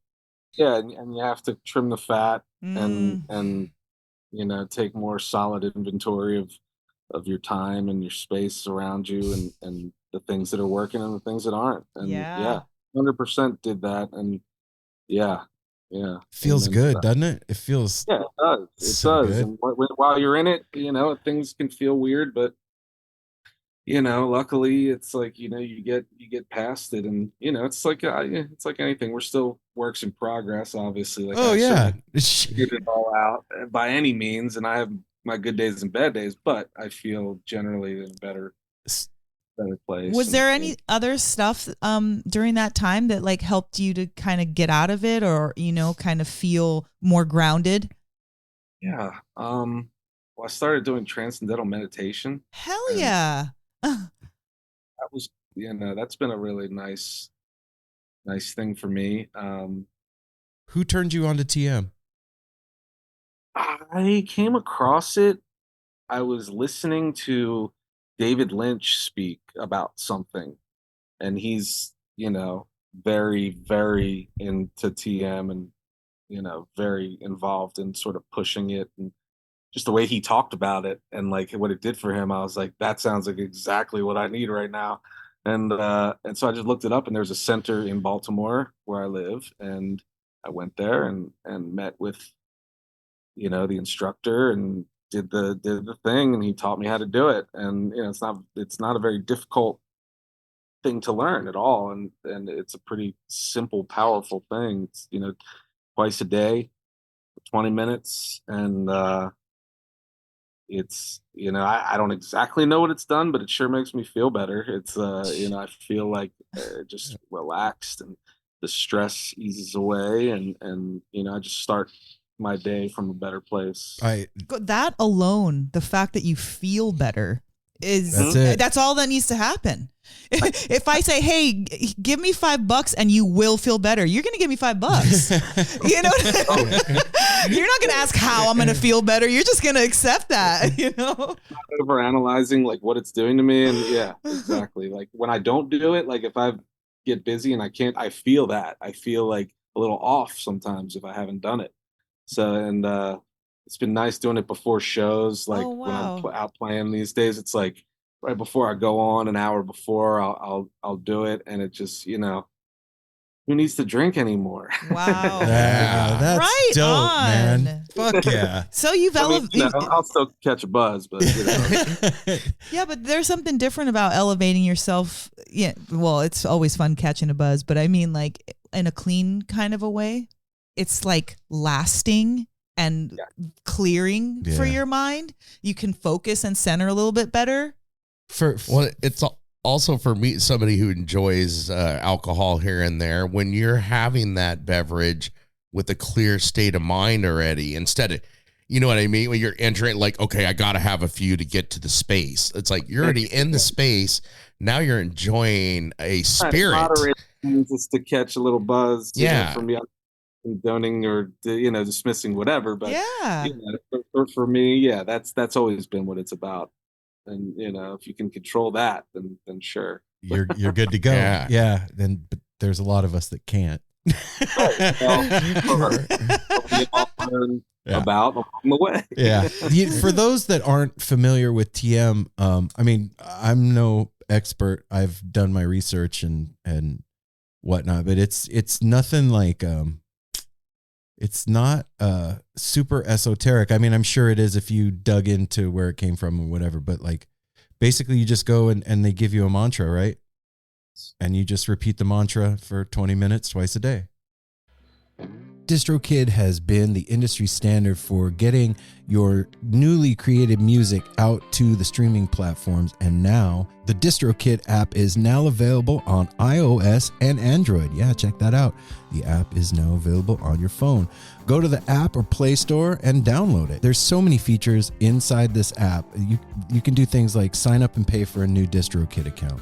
Yeah, and you have to trim the fat and you know, take more solid inventory of your time and your space around you, and the things that are working and the things that aren't. And 100% did that. And feels good, doesn't it? It feels, it does. It so does. good. And while you're in it, you know, things can feel weird, but you know, luckily it's like, you know, you get past it, and you know, it's like anything. We're still works in progress, obviously. Like, get it all out by any means, and I have my good days and bad days, but I feel generally in a better place. Was there any other stuff during that time that like helped you to kind of get out of it, or you know, kind of feel more grounded? Yeah. Well, I started doing transcendental meditation. Hell yeah. That was, you know, that's been a really nice thing for me. Who turned you on to TM? I came across it. I was listening to David Lynch speak about something, and he's, you know, very, very into TM, and, you know, very involved in sort of pushing it, and just the way he talked about it and like what it did for him. I was like, that sounds like exactly what I need right now. And so I just looked it up, and there's a center in Baltimore where I live, and I went there and met with, you know, the instructor, and did the thing, and he taught me how to do it. And you know, it's not a very difficult thing to learn at all, and it's a pretty simple, powerful thing. It's, you know, twice a day for 20 minutes, and it's, you know, I don't exactly know what it's done, but it sure makes me feel better. It's you know, I feel like just relaxed, and the stress eases away, and you know, I just start my day from a better place. That alone, the fact that you feel better that's all that needs to happen. If I say, hey, give me $5 and you will feel better, you're going to give me $5. You know, you're not going to ask how I'm going to feel better. You're just going to accept that, you know, over analyzing like what it's doing to me. And yeah, exactly. Like when I don't do it, like if I get busy and I feel that. I feel like a little off sometimes if I haven't done it. So, and it's been nice doing it before shows. Like when I'm out playing these days, it's like right before I go on, an hour before, I'll do it, and it just, you know, who needs to drink anymore? Wow, that's right dope, on, man. Fuck yeah. So you've elevated. You know, I'll still catch a buzz, but you know. Yeah, but there's something different about elevating yourself. Yeah, well, it's always fun catching a buzz, but I mean, like in a clean kind of a way. It's like lasting and clearing for your mind. You can focus and center a little bit better. Well, it's also for me, somebody who enjoys alcohol here and there. When you're having that beverage with a clear state of mind already instead of, you know what I mean? When you're entering, like, okay, I got to have a few to get to the space. It's like you're already in the space. Now you're enjoying a spirit. Moderate just to catch a little buzz. Yeah. From condoning or dismissing whatever. But Yeah. For me, yeah, that's always been what it's about. And if you can control that, then sure. You're good to go. Yeah. Then but there's a lot of us that can't. About along the way. Yeah. For those that aren't familiar with TM, I mean, I'm no expert. I've done my research and whatnot, but it's nothing like it's not super esoteric. I mean, I'm sure it is if you dug into where it came from or whatever, but like basically you just go and they give you a mantra, right? And you just repeat the mantra for 20 minutes twice a day. DistroKid has been the industry standard for getting your newly created music out to the streaming platforms, and now the DistroKid app is now available on iOS and Android. Yeah, check that out. The app is now available on your phone. Go to the app or Play Store and download it. There's so many features inside this app. You can do things like sign up and pay for a new DistroKid account.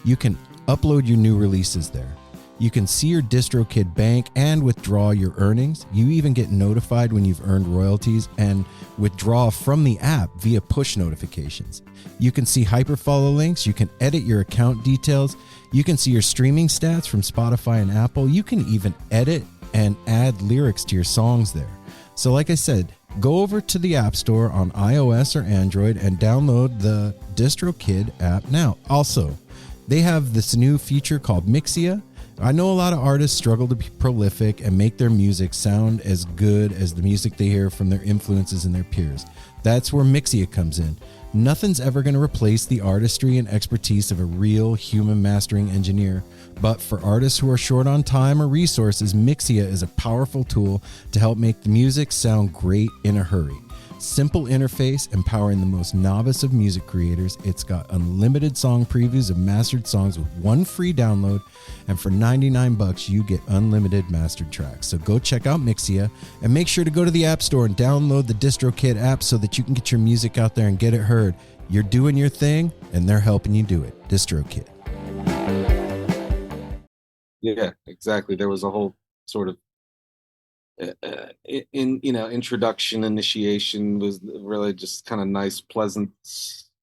You can upload your new releases there. You can see your DistroKid bank and withdraw your earnings. You even get notified when you've earned royalties and withdraw from the app via push notifications. You can see hyperfollow links. You can edit your account details. You can see your streaming stats from Spotify and Apple. You can even edit and add lyrics to your songs there. So like I said, go over to the App Store on iOS or Android and download the DistroKid app now. Also, they have this new feature called Mixia. I know a lot of artists struggle to be prolific and make their music sound as good as the music they hear from their influences and their peers. That's where Mixia comes in. Nothing's ever going to replace the artistry and expertise of a real human mastering engineer. But for artists who are short on time or resources, Mixia is a powerful tool to help make the music sound great in a hurry. Simple interface, empowering the most novice of music creators. It's got unlimited song previews of mastered songs with one free download, and for $99 you get unlimited mastered tracks. So go check out Mixia and make sure to go to the App Store and download the DistroKid app so that you can get your music out there and get it heard. You're doing your thing and they're helping you do it. DistroKid. Yeah, exactly. There was a whole sort of introduction, initiation was really just kind of nice, pleasant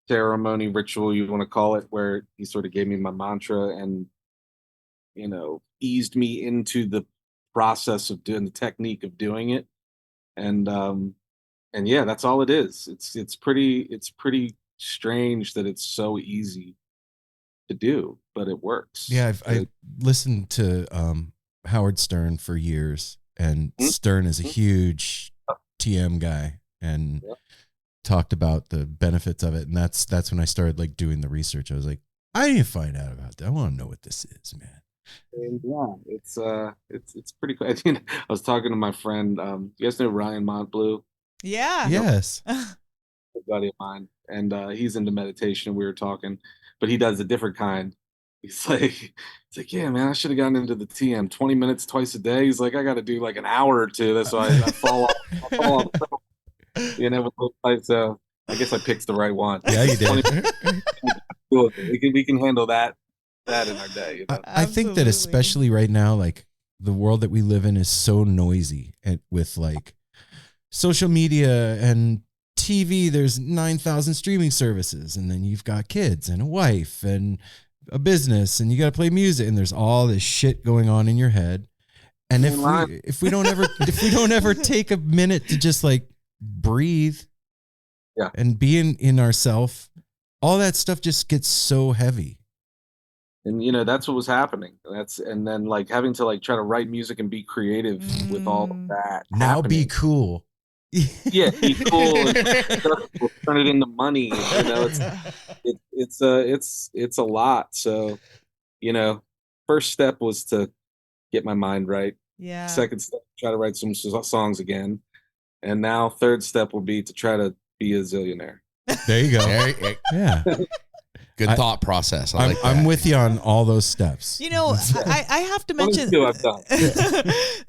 ceremony, ritual, you want to call it, where he sort of gave me my mantra and eased me into the process of doing the technique of doing it. And yeah, that's all it is. It's pretty strange that it's so easy to do, but it works. Yeah, I've listened to Howard Stern for years. And Stern is a huge TM guy and talked about the benefits of it. And that's when I started like doing the research. I was like, I need to find out about that. I want to know what this is, man. And yeah, it's pretty cool. I was talking to my friend. You guys know Ryan Montbleu? Yeah. Yes. A buddy of mine, and he's into meditation. We were talking, but he does a different kind. He's like, yeah, man, I should have gotten into the TM 20 minutes twice a day. He's like, I got to do like an hour or two. That's why I fall off. So I guess I picked the right one. Yeah, you did. We can handle that in our day. I think that especially right now, like the world that we live in is so noisy, and with like social media and TV, there's 9,000 streaming services, and then you've got kids and a wife and a business, and you got to play music, and there's all this shit going on in your head. And if we don't ever take a minute to just like breathe, and be in ourself, all that stuff just gets so heavy. And that's what was happening. And then like having to like try to write music and be creative with all of that. Now happening. be cool. Yeah, be cool. And turn it into money. It's a lot. So, first step was to get my mind right. Yeah. Second step, try to write some songs again. And now third step will be to try to be a zillionaire. There you go. Yeah. Good thought process. I like that. I'm with you on all those steps. You know, I have to mention. Two I've done.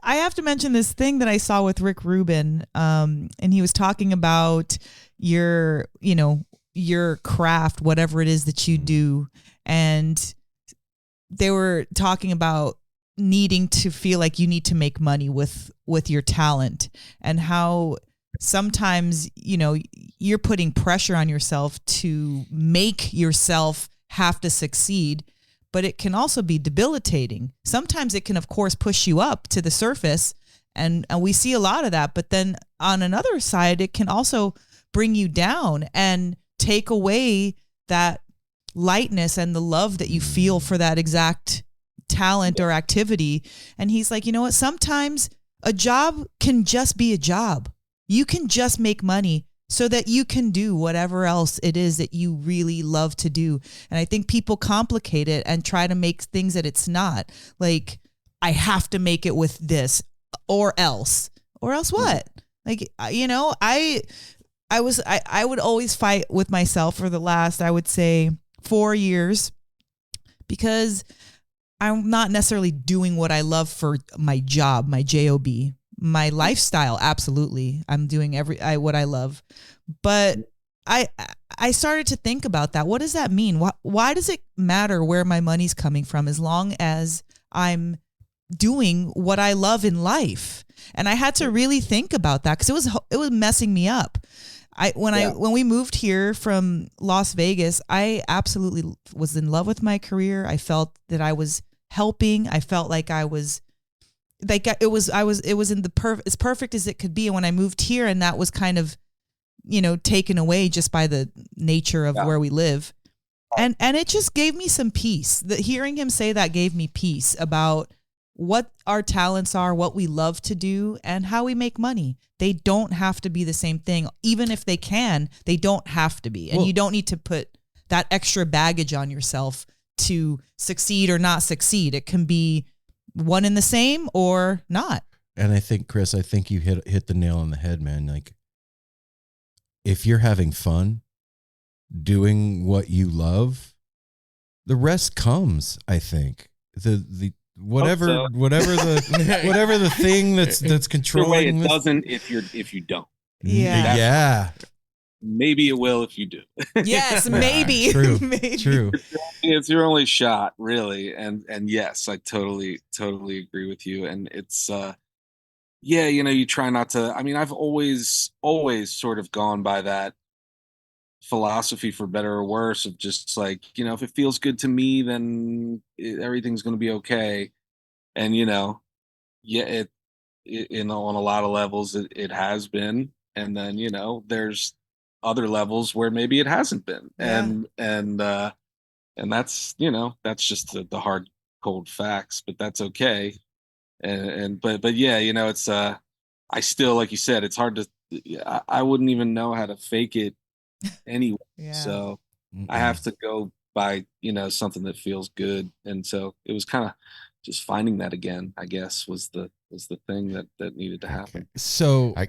I have to mention this thing that I saw with Rick Rubin, and he was talking about your craft, whatever it is that you do, and they were talking about needing to feel like you need to make money with your talent, and how sometimes, you're putting pressure on yourself to make yourself have to succeed, but it can also be debilitating. Sometimes it can, of course, push you up to the surface, and we see a lot of that. But then on another side, it can also bring you down and take away that lightness and the love that you feel for that exact talent or activity. And he's like, you know what? Sometimes a job can just be a job. You can just make money so that you can do whatever else it is that you really love to do. And I think people complicate it and try to make things that it's not. Like, I have to make it with this or else what? Like, I would always fight with myself for the last, I would say, 4 years, because I'm not necessarily doing what I love for my job, my job. My lifestyle, absolutely, I'm doing what I love, but I started to think about that. What does that mean? Why does it matter where my money's coming from, as long as I'm doing what I love in life? And I had to really think about that, because it was messing me up. When we moved here from Las Vegas, I absolutely was in love with my career. I felt that I was helping. I felt like I was. Like it was in as perfect as it could be. And when I moved here, and that was kind of, taken away just by the nature of where we live. And it just gave me some peace. Hearing him say that gave me peace about what our talents are, what we love to do, and how we make money. They don't have to be the same thing. Even if they can, they don't have to be. And you don't need to put that extra baggage on yourself to succeed or not succeed. It can be one and the same or not. And I think, Cris, you hit the nail on the head, man. Like, if you're having fun doing what you love, the rest comes. I think the whatever the thing that's controlling it doesn't if you don't. Yeah. Maybe it will if you do. Yes, maybe. True. Maybe. True. It's your only shot, really. And yes, I totally agree with you. And it's you try not to. I mean, I've always sort of gone by that philosophy, for better or worse, of just like, if it feels good to me, then everything's going to be okay. And it on a lot of levels it has been. And then there's other levels where maybe it hasn't been. And that's that's just the hard cold facts, but that's okay. But yeah, it's I still, like you said, it's hard to I wouldn't even know how to fake it anyway. So I have to go by something that feels good. And so it was kind of just finding that again, I guess, was the thing that needed to happen. So I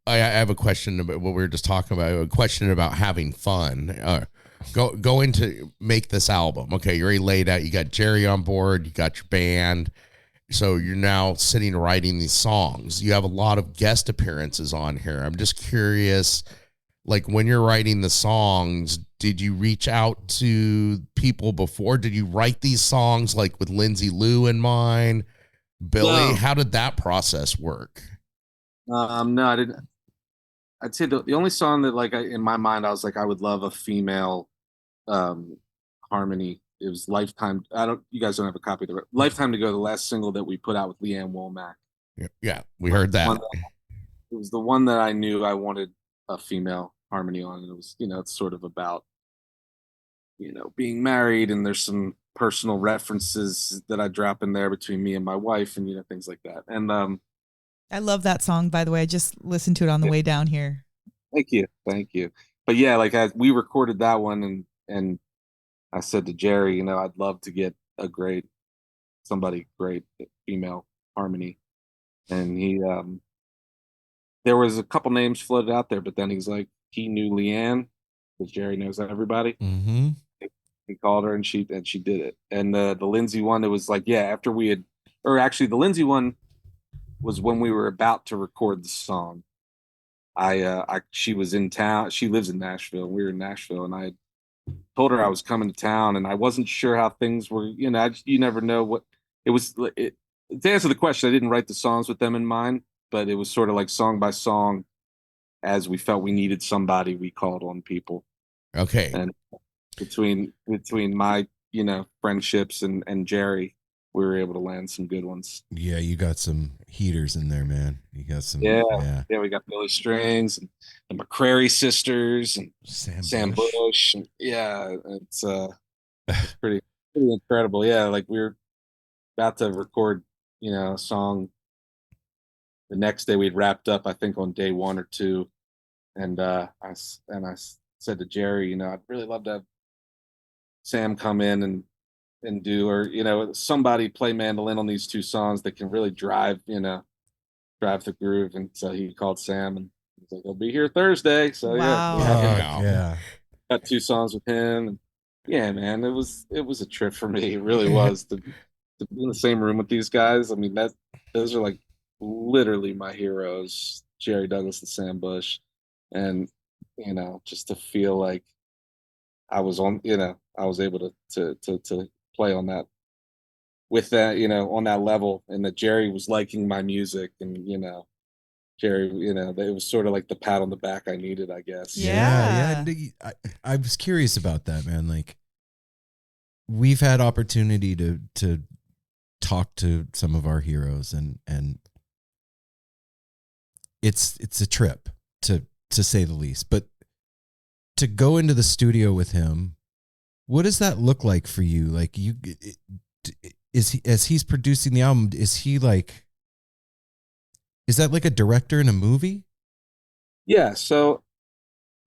have a question about what we were just talking about. A question about having fun. Going to make this album. Okay, you're already laid out. You got Jerry on board. You got your band. So you're now sitting writing these songs. You have a lot of guest appearances on here. I'm just curious, like, when you're writing the songs, did you reach out to people before? Did you write these songs like with Lindsay Lou in mind? Billy, No. How did that process work? No, I didn't. I'd say the only song that, like, in my mind, I was like, I would love a female harmony. It was Lifetime. You guys don't have a copy of the Lifetime to Go, the last single that we put out with LeAnn Womack. Yeah, we heard that. It was the one that I knew I wanted a female harmony on. And it was, it's sort of about, being married, and there's some personal references that I drop in there between me and my wife, and, things like that. And, I love that song, by the way. I just listened to it on the way down here. Thank you. But yeah, like, we recorded that one, and I said to Jerry, I'd love to get somebody great female harmony. And he, there was a couple names floated out there, but then he's like, he knew LeAnn, because Jerry knows everybody. Mm-hmm. He called her and she did it. And the Lindsay one, it was like, yeah, after we had, or actually the Lindsay one was when we were about to record the song. She was in town. She lives in Nashville. We were in Nashville, and I told her I was coming to town, and I wasn't sure how things were. You know, you never know what it was. To answer the question, I didn't write the songs with them in mind, but it was sort of like song by song. As we felt we needed somebody, we called on people. Okay. And between my friendships and Jerry, we were able to land some good ones. Yeah, you got some heaters in there, man. You got some. Yeah. We got Billy Strings and the McCrary sisters and Sam Bush. And it's pretty incredible. Yeah, like we were about to record, a song. The next day we'd wrapped up, I think on day 1 or 2, and I said to Jerry, I'd really love to have Sam come in and do, or somebody play mandolin on these 2 songs that can really drive the groove. And so he called Sam and he's like, "He'll be here Thursday." So Wow. Yeah. Got 2 songs with him. And yeah, man, it was a trip for me. It really was to be in the same room with these guys. I mean, those are like literally my heroes, Jerry Douglas and Sam Bush. And just to feel like I was on, I was able to play on that with that, on that level, and that Jerry was liking my music, and Jerry, it was sort of like the pat on the back I needed, I guess. Yeah. I was curious about that, man. Like, we've had opportunity to talk to some of our heroes, and it's a trip to say the least. But to go into the studio with him, what does that look like for you? Like, as he's producing the album, is that like a director in a movie? Yeah. So,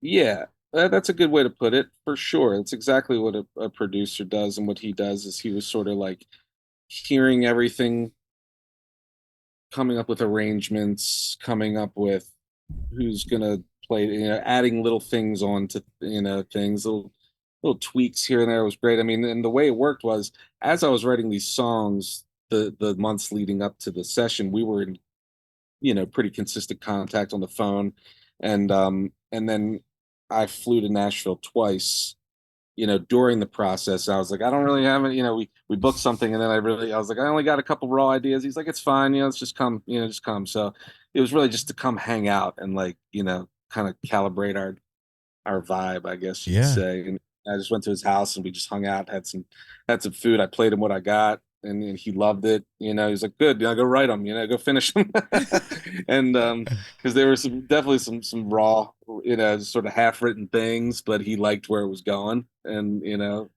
yeah, that's a good way to put it, for sure. It's exactly what a producer does. And what he does is he was sort of like hearing everything, coming up with arrangements, coming up with who's going to play, adding little things on to, things, little tweaks here and there. It was great. I mean, and the way it worked was, as I was writing these songs, the months leading up to the session, we were in, pretty consistent contact on the phone. And then I flew to Nashville twice, during the process. I was like, I don't really have it. We booked something, and then I was like, I only got a couple raw ideas. He's like, it's fine. Let's just come, just come. So it was really just to come hang out and, like, kind of calibrate our vibe, I guess you could say. And I just went to his house and we just hung out, had some food. I played him what I got, and he loved it. He's like, good, go write them, go finish them. And because there were definitely some raw, sort of half written things, but he liked where it was going. And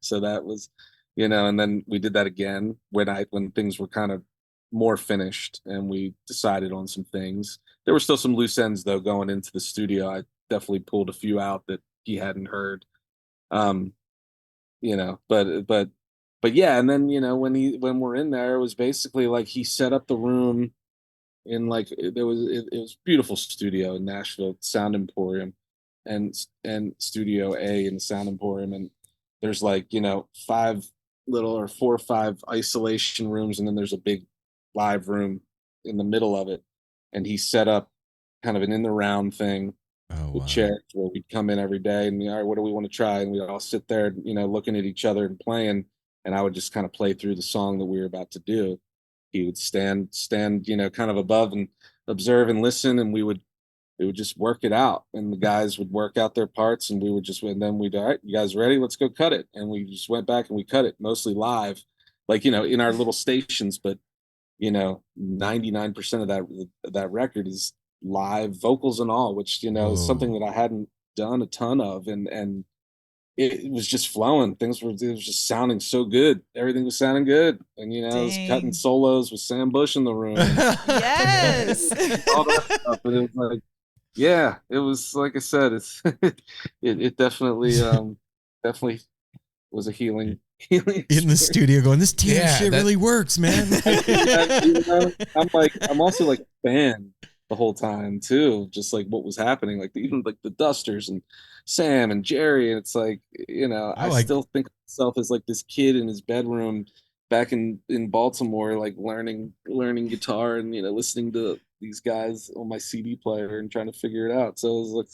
so that was, and then we did that again when things were kind of more finished, and we decided on some things. There were still some loose ends though going into the studio. I definitely pulled a few out that he hadn't heard. But yeah. And then, when we're in there, it was basically like he set up the room in, like, it was beautiful studio in Nashville, Sound Emporium, and Studio A in the Sound Emporium. And there's, like, 5 little, or 4 or 5 isolation rooms, and then there's a big live room in the middle of it. And he set up kind of an in the round thing with chairs, where we'd come in every day and, all right, what do we want to try? And we'd all sit there, looking at each other and playing. And I would just kind of play through the song that we were about to do. He would stand, kind of above and observe and listen. And we would just work it out. And the guys would work out their parts, and and then we'd, all right, you guys ready? Let's go cut it. And we just went back and we cut it, mostly live, like, in our little stations. But 99% of that record is live, vocals and all, which is something that I hadn't done a ton of, and it was just flowing. It was just sounding so good. Everything was sounding good, and I was cutting solos with Sam Bush in the room. Yes. All that stuff. And it was like, yeah, it was, like I said, it definitely was a healing in the studio going, this TM shit really works, man. I'm also like a fan the whole time too, just like what was happening, like even like the Dusters and Sam and Jerry, and it's like, I still think of myself as like this kid in his bedroom back in Baltimore, like learning guitar and listening to these guys on my CD player and trying to figure it out. So it was like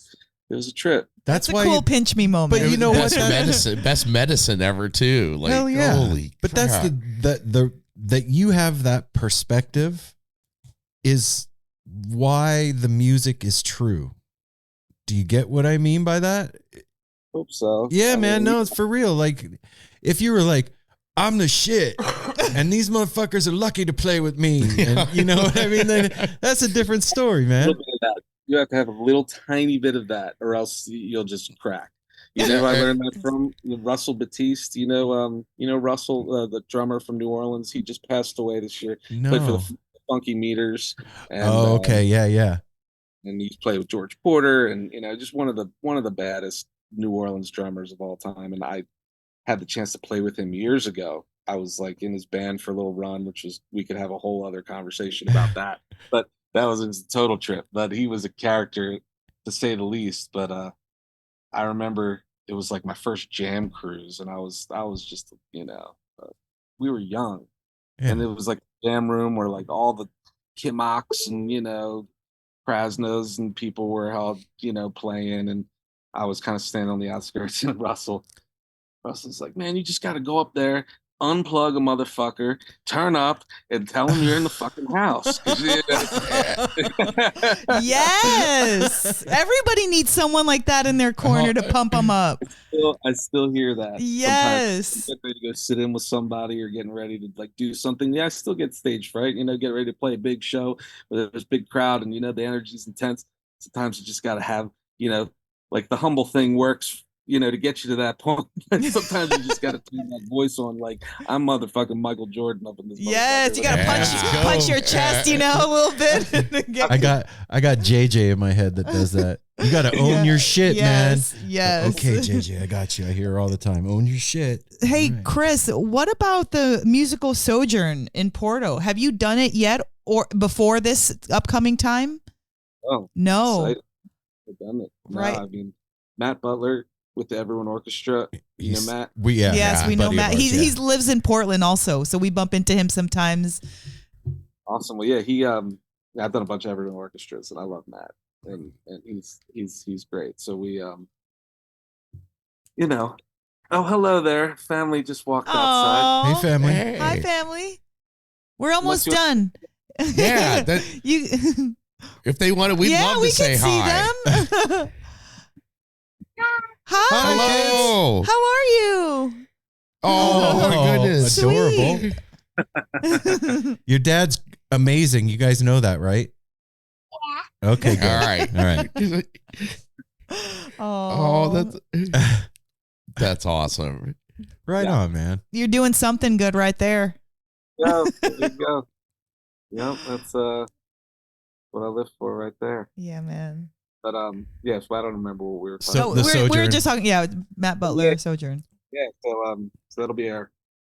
it was a trip. That's a cool pinch me moment. But you know what? Best medicine ever too. Like, hell yeah. Holy but crap. that's the that you have that perspective is why the music is true. Do you get what I mean by that? Hope so. Yeah, man. No, it's for real. Like, if you were like, I'm the shit, and these motherfuckers are lucky to play with me, and you know what I mean? Then that's a different story, man. You have to have a little tiny bit of that, or else you'll just crack. I learned that from Russell Batiste. Russell, the drummer from New Orleans. He just passed away this year. No. Played for the Funky Meters. And, okay, yeah. And he's played with George Porter, and just one of the baddest New Orleans drummers of all time. And I had the chance to play with him years ago. I was like in his band for a little run, which was, we could have a whole other conversation about that. But that was a total trip. But he was a character, to say the least. But I remember it was like my first jam cruise, and I was just we were young, and it was like a jam room where like all the Kimocks and Krasnas and people were all playing, and I was kind of standing on the outskirts, and Russell's like, man, you just got to go up there, unplug a motherfucker, turn up, and tell him you're in the fucking house. Yes. Everybody needs someone like that in their corner to pump them up. I still hear that. Yes. Sometimes getting ready to go sit in with somebody or getting ready to like do something. Yeah, I still get stage fright, get ready to play a big show where there's a big crowd and, the energy's intense. Sometimes you just got to have, like the humble thing works, to get you to that point. Sometimes you just got to turn that voice on, like I'm motherfucking Michael Jordan up in this. Yes, you got to punch your chest, a little bit. I got JJ in my head that does that. You got to own your shit, man. Yes. Okay, JJ, I got you. I hear all the time. Own your shit. Hey, right. Cris, what about the musical sojourn in Porto? Have you done it yet, or before this upcoming time? Oh, no. I've done it. No, right. I mean, Matt Butler with the Everyone Orchestra. Matt? Yes, we know Matt. He lives in Portland also, so we bump into him sometimes. Awesome. Well, yeah, I've done a bunch of Everyone Orchestras, and I love Matt, and he's great. So we, oh, hello there, family just walked outside. Hey, family. Hey. Hi, family. We're almost done. Yeah, if they wanted, we'd love to say hi. Them. Hi. Hello. How are you? Oh my goodness. Adorable. Your dad's amazing. You guys know that, right? Yeah. Okay, good. All right. Oh, that's awesome. Right on, man. You're doing something good right there. Yeah, there you go. Yep, that's what I live for right there. Yeah, man. But yeah, so I don't remember what we were talking about. We were just talking, Matt Butler, Sojourn. Yeah, so that'll be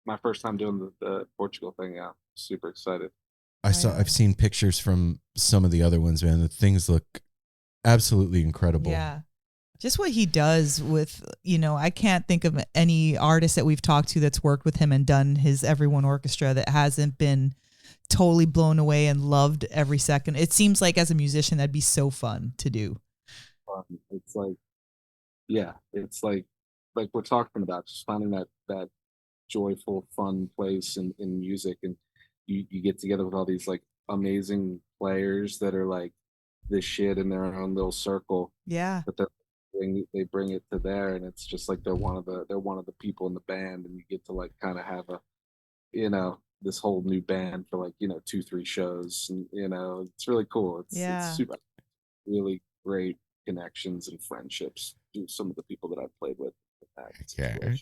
my first time doing the Portugal thing. Yeah, super excited. I've seen pictures from some of the other ones, man. The things look absolutely incredible. Yeah. Just what he does with, I can't think of any artist that we've talked to that's worked with him and done his Everyone Orchestra that hasn't been totally blown away and loved every second. It seems like as a musician, that'd be so fun to do. It's like, yeah, it's like we're talking about, just finding that joyful, fun place in music, and you get together with all these like amazing players that are like this shit in their own little circle. Yeah. But they bring it to there, and it's just like they're one of the people in the band, and you get to like kind of have a this whole new band for like 2-3 shows, and it's really cool. It's super, really great connections and friendships to some of the people that I've played with.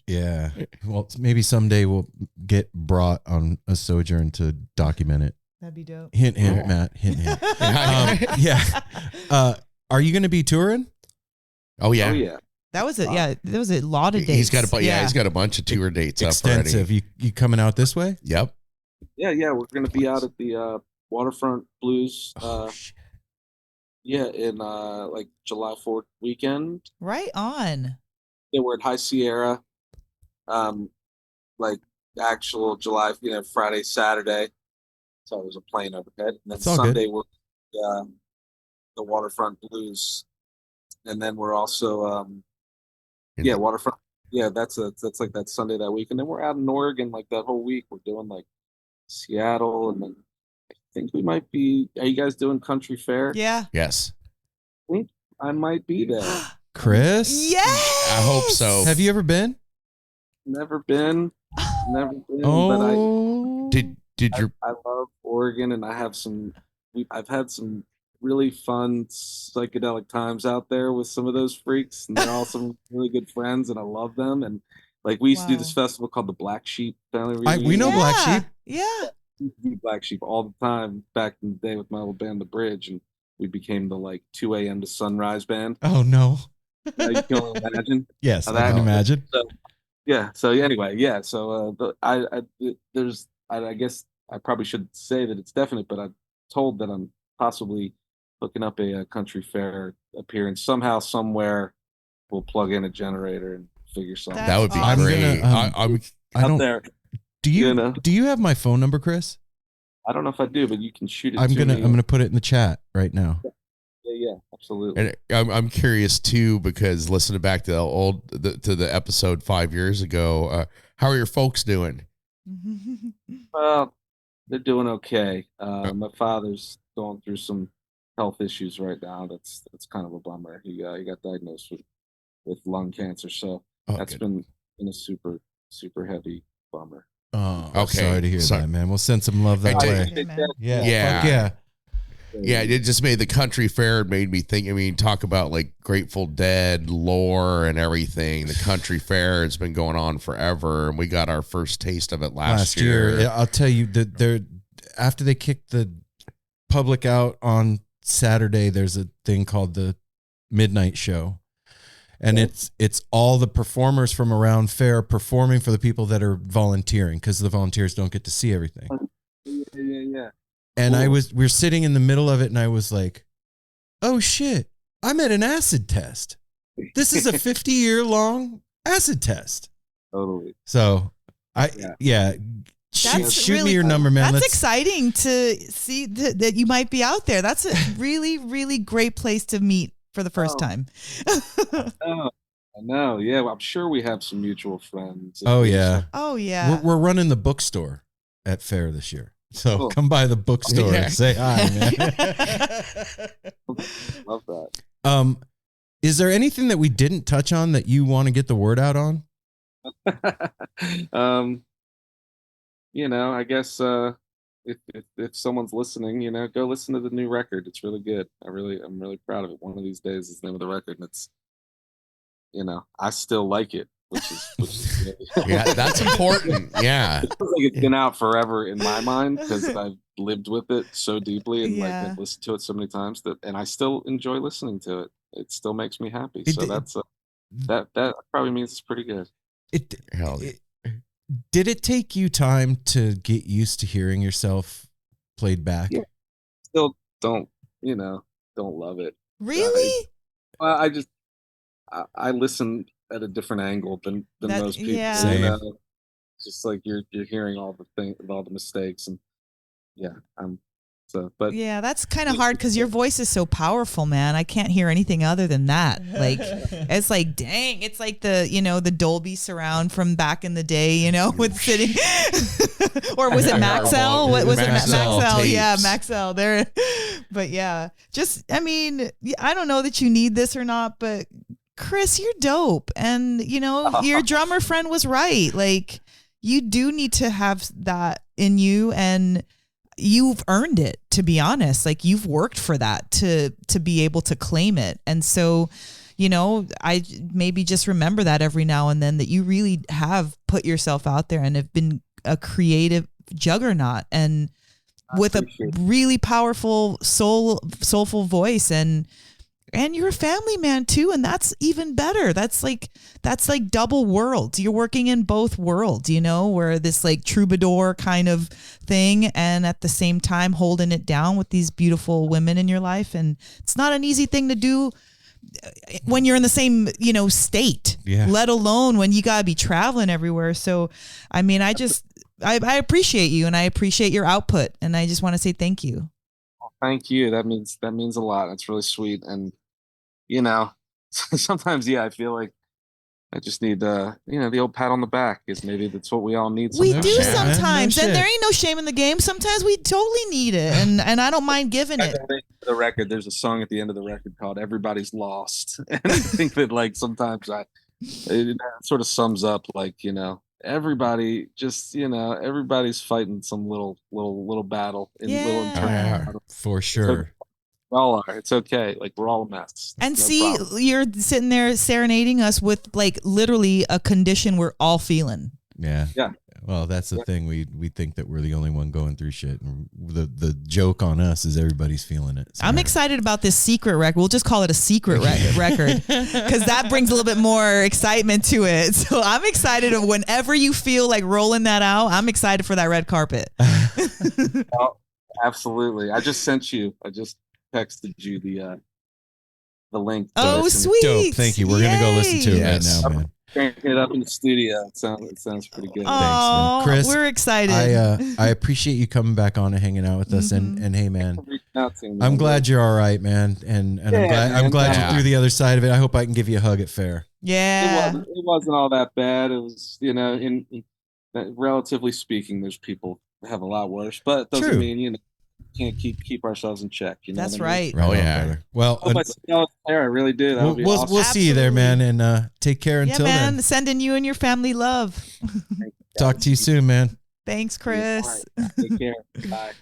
Yeah. Well, maybe someday we'll get brought on a sojourn to document it. That'd be dope. Hint, Matt. Hint. Yeah. Are you going to be touring? Oh yeah. That was it. Yeah, there was a lot of dates. He's got a bunch of tour dates extensive. up already. You coming out this way? Yep. Yeah. We're going to be out at the Waterfront Blues Yeah, in like July 4th weekend. Right on. Yeah, we're at High Sierra. Um, like actual July, Friday, Saturday. So there's a plane overhead, and then It's all good. Sunday we're the Waterfront Blues, and then we're also Waterfront. Yeah, that's like that Sunday that week, and then we're out in Oregon like that whole week. We're doing like Seattle, and then I think we might be. Are you guys doing Country Fair? Yeah. Yes. I think I might be there. Chris? Yes. I hope so. Have you ever been? Never been, but Oh. Did your I love Oregon, and I've had some really fun psychedelic times out there with some of those freaks, and they're all some really good friends, and I love them. And like we used to do this festival called the Black Sheep Family Reunion. We know Black Sheep. Yeah. We used to do Black Sheep all the time back in the day with my old band, The Bridge, and we became the like 2 a.m. to sunrise band. Oh no. You can only imagine. Yes, I can imagine. So anyway, yeah. So I guess I probably should say that it's definite, but I'm told that I'm possibly hooking up a country fair appearance somehow, somewhere. We'll plug in a generator and figure something. that would be awesome. great. I don't. There. Do you know. do you have my phone number, Chris? I don't know if I do, but you can shoot it. I'm to me. gonna put it in the chat right now. Yeah, absolutely. And I'm curious too, because listening back to the episode 5 years ago, how are your folks doing? Well, they're doing okay. My father's going through some health issues right now. That's kind of a bummer. He got diagnosed with lung cancer, so that's been a super heavy bummer. Oh, Okay. Sorry to hear that, man. We'll send some love that Hey, way. Yeah. Fuck yeah. Yeah, it just made the country fair. It made me think. I mean, talk about like Grateful Dead lore and everything. The country fair has been going on forever, and we got our first taste of it last year. Yeah, I'll tell you that after they kicked the public out on Saturday, there's a thing called the Midnight Show, and it's all the performers from around fair performing for the people that are volunteering, because the volunteers don't get to see everything. Yeah. And we're sitting in the middle of it, and I was like, oh shit, I'm at an acid test. This is a 50-year-long acid test. Totally. So shoot me your number, man. That's exciting to see that you might be out there. That's a really, really great place to meet for the first time. I know. Yeah, well, I'm sure we have some mutual friends. Oh yeah. Oh yeah. We're running the bookstore at fair this year. So Cool. come by the bookstore and say hi, man. Love that. Is there anything that we didn't touch on that you want to get the word out on? I guess if someone's listening, go listen to the new record. It's really good. I'm really proud of it. One of these days is the name of the record, and it's I still like it, which is Yeah, that's important. Yeah. It feels like it's been out forever in my mind, because I've lived with it so deeply and like I've listened to it so many times and I still enjoy listening to it. It still makes me happy. So that probably means it's pretty good. Did it take you time to get used to hearing yourself played back? Yeah. Still don't love it. Really? I listen at a different angle than most people. Yeah. Same. Just like you're hearing all the mistakes, and that's kind of hard because your voice is so powerful, man. I can't hear anything other than that. Like, it's like, dang, it's like the Dolby surround from back in the day, with sitting, or was it Maxell? What was Maxell it? Maxell. tapes. Yeah, Maxell there. But yeah, I don't know that you need this or not, but Chris, you're dope. And, your drummer friend was right. Like, you do need to have that in you, and you've earned it, to be honest. Like, you've worked for that to be able to claim it. And so, I maybe just remember that every now and then, that you really have put yourself out there and have been a creative juggernaut, and with a really powerful soulful voice. And And you're a family man too, and that's even better. That's like double worlds. You're working in both worlds, you know, where this like troubadour kind of thing, and at the same time holding it down with these beautiful women in your life. And it's not an easy thing to do when you're in the same, you know, state, let alone when you gotta be traveling everywhere. So, I mean, I appreciate you, and I appreciate your output, and I just want to say thank you. Thank you. That means a lot. That's really sweet. And you know, sometimes I feel like I just need the old pat on the back. Is maybe that's what we all need. We sometimes. do sometimes, and there ain't no shame in the game. Sometimes we totally need it, and I don't mind giving it. For the record, there's a song at the end of the record called "Everybody's Lost," and I think that like sometimes it sort of sums up like, you know, everybody just, you know, everybody's fighting some little battle in little internal for sure. We all are. It's okay. Like, we're all a mess. And no see, problem. you're sitting there serenading us with like literally a condition we're all feeling. Yeah. Well, that's the thing. We think that we're the only one going through shit. And the joke on us is everybody's feeling it. So. I'm excited about this secret record. We'll just call it a secret record because that brings a little bit more excitement to it. So I'm excited of whenever you feel like rolling that out. I'm excited for that red carpet. Oh, absolutely. I just texted you the link. Oh, sweet. Dope. Thank you. We're going to go listen to it right now, man. Cranking it up in the studio. It sounds pretty good. Oh, thanks, man. Chris, we're excited. I appreciate you coming back on and hanging out with us. And hey, man, I'm glad you're all right, man. And I'm glad you're through the other side of it. I hope I can give you a hug at Fair. Yeah. It wasn't all that bad. It was, you know, in relatively speaking, there's people that have a lot worse, but it doesn't mean, you know, can't keep ourselves in check. You know. That's what I mean? right. Oh yeah. Brother. Well, I really did. We'll see you there, man, and take care until man. then. Sending you and your family love. Talk to you soon, man. Thanks, Chris. Take care. Bye.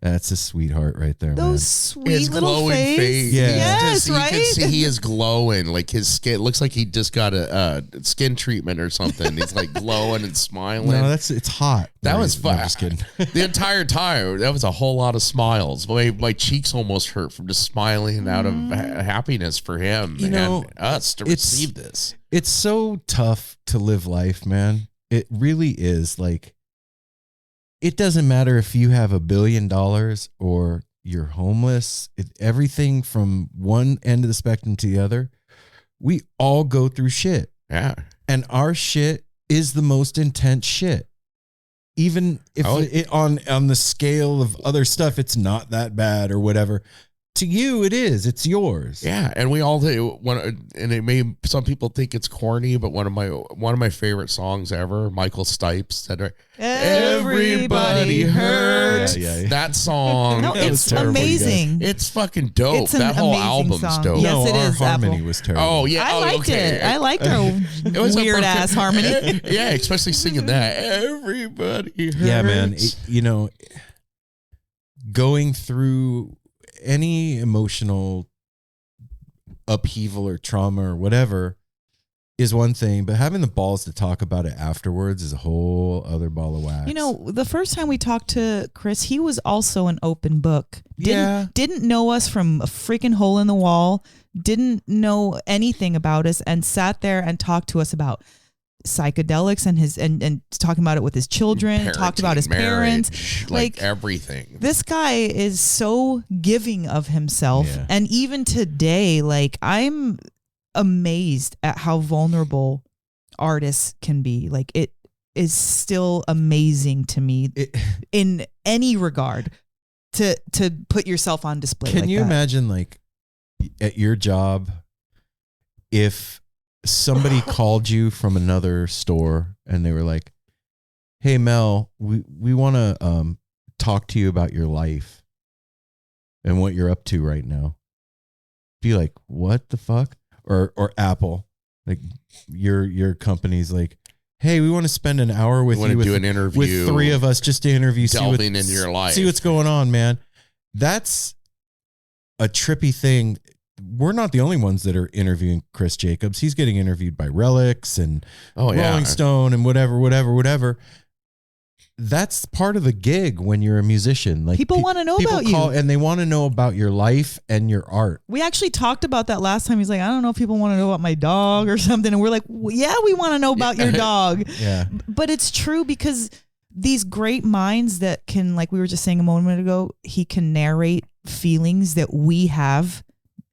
That's a sweetheart right there, Those man. sweet His little glowing face. Yeah. Yes, You right? can see he is glowing. Like his skin looks like he just got a skin treatment or something. He's like glowing and smiling. No, it's hot. That was fun. No, just kidding. The entire time, that was a whole lot of smiles. My cheeks almost hurt from just smiling out of happiness for him and us to receive this. It's so tough to live life, man. It really is. Like, it doesn't matter if you have $1 billion or you're homeless. Everything from one end of the spectrum to the other, we all go through shit. Yeah. And our shit is the most intense shit. Even if on the scale of other stuff, it's not that bad or whatever. To you, it is. It's yours. Yeah, and we all do. Some people think it's corny, but one of my favorite songs ever, Michael Stipe said, "Everybody hurts." Yeah. That song. No, it's amazing. It's fucking dope. It's an that whole amazing album's song. dope. Yes, no, it our is, harmony Apple. was terrible. Oh yeah, I liked it. I liked our weird ass harmony. Yeah, especially singing that. Everybody hurts. Yeah, man. Going through any emotional upheaval or trauma or whatever is one thing, but having the balls to talk about it afterwards is a whole other ball of wax. You know, the first time we talked to Chris, he was also an open book. Didn't know us from a freaking hole in the wall, didn't know anything about us, and sat there and talked to us about psychedelics and talking about it with his children, Parenting, talked about his parents, like everything. This guy is so giving of himself. Yeah. And even today, like, I'm amazed at how vulnerable artists can be. Like, it is still amazing to me in any regard to put yourself on display. Can you imagine, like, at your job, if somebody called you from another store and they were like, "Hey Mel, we want to talk to you about your life and what you're up to right now." Be like, "What the fuck?" Or Apple, like your company's like, "Hey, we want to spend an hour with you, do an interview with 3 of us just to interview, delving into your life, see what's going on, man." That's a trippy thing. We're not the only ones that are interviewing Cris Jacobs. He's getting interviewed by Relics and Rolling Stone and whatever. that's part of the gig when you're a musician. Like People want to know about you. And they want to know about your life and your art. We actually talked about that last time. He's like, I don't know if people want to know about my dog or something. And we're like, well, yeah, we want to know about your dog. Yeah. But it's true because these great minds that can, like we were just saying a moment ago, he can narrate feelings that we have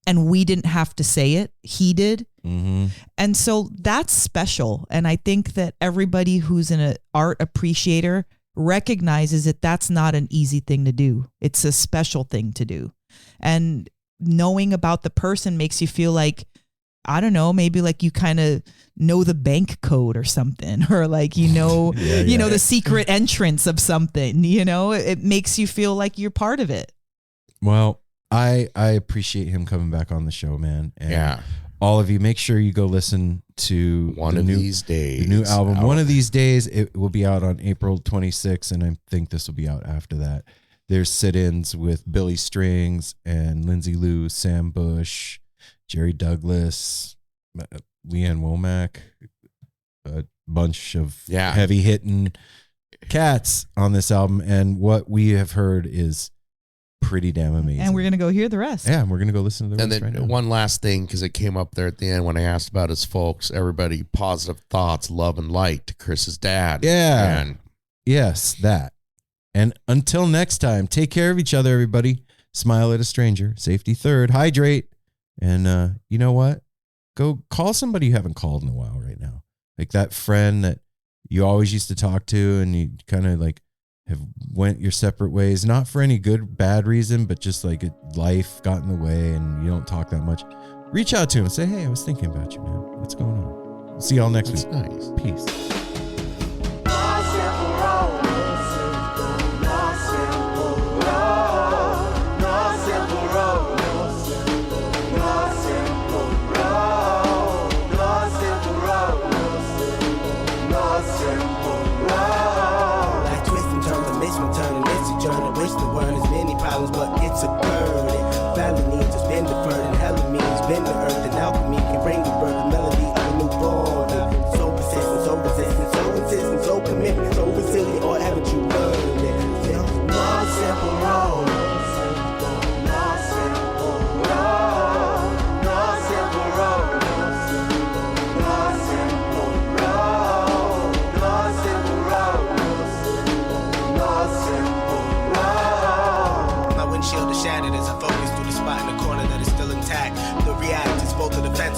and we didn't have to say it. He did. Mm-hmm. And so that's special. And I think that everybody who's an art appreciator recognizes that that's not an easy thing to do. It's a special thing to do. And knowing about the person makes you feel like, I don't know, maybe like you kind of know the bank code or something, or like, you know, the secret entrance of something, it makes you feel like you're part of it. Well, I appreciate him coming back on the show, man. And all of you, make sure you go listen to these days. The new album. One of these days, it will be out on April 26th, and I think this will be out after that. There's sit-ins with Billy Strings and Lindsay Lou, Sam Bush, Jerry Douglas, LeAnn Womack, a bunch of heavy-hitting cats on this album, and what we have heard is pretty damn amazing. And we're going to go hear the rest. Yeah, we're going to go listen to the rest. And then right now. one last thing, because it came up there at the end when I asked about his folks, everybody, positive thoughts, love and light to Chris's dad. Yeah. And yes, that. And until next time, take care of each other, everybody. Smile at a stranger. Safety third. Hydrate. And you know what? Go call somebody you haven't called in a while right now. Like that friend that you always used to talk to and you kind of like have went your separate ways, not for any good, bad reason, but just like life got in the way and you don't talk that much. Reach out to him and say, hey, I was thinking about you, man. What's going on? See y'all next week. Nice. Peace. But it's a burden. Felony just been deferred, and hella means been the earth, and alchemy can bring the birth, the melody of a newborn. So persistent, so resistant, so insistent, so commitment, so resilient, or haven't you learned it? One simple road.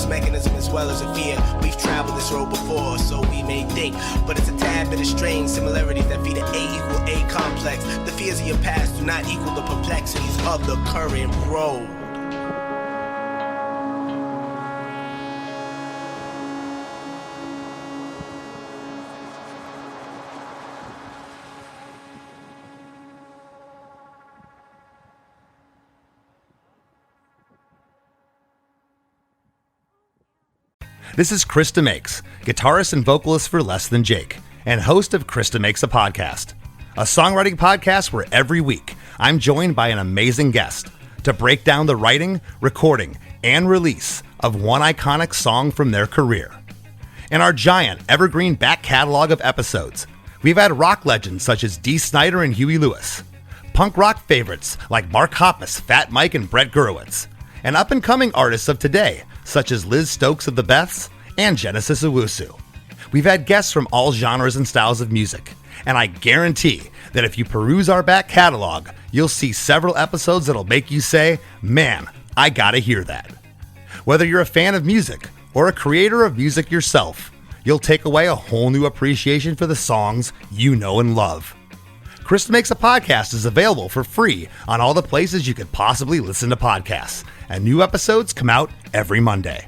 Mechanism as well as a fear. We've traveled this road before, so we may think, but it's a tad bit of strange similarities that feed an A equal A complex. The fears of your past do not equal the perplexities of the current road. This is Krista Makes, guitarist and vocalist for Less Than Jake, and host of Krista Makes a Podcast, a songwriting podcast where every week I'm joined by an amazing guest to break down the writing, recording, and release of one iconic song from their career. In our giant evergreen back catalog of episodes, we've had rock legends such as Dee Snider and Huey Lewis, punk rock favorites like Mark Hoppus, Fat Mike, and Brett Gurewitz, and up-and-coming artists of today such as Liz Stokes of the Beths and Genesis Owusu. We've had guests from all genres and styles of music, and I guarantee that if you peruse our back catalog, you'll see several episodes that'll make you say, man, I gotta hear that. Whether you're a fan of music or a creator of music yourself, you'll take away a whole new appreciation for the songs you know and love. Krista Makes a Podcast is available for free on all the places you could possibly listen to podcasts, and new episodes come out every Monday.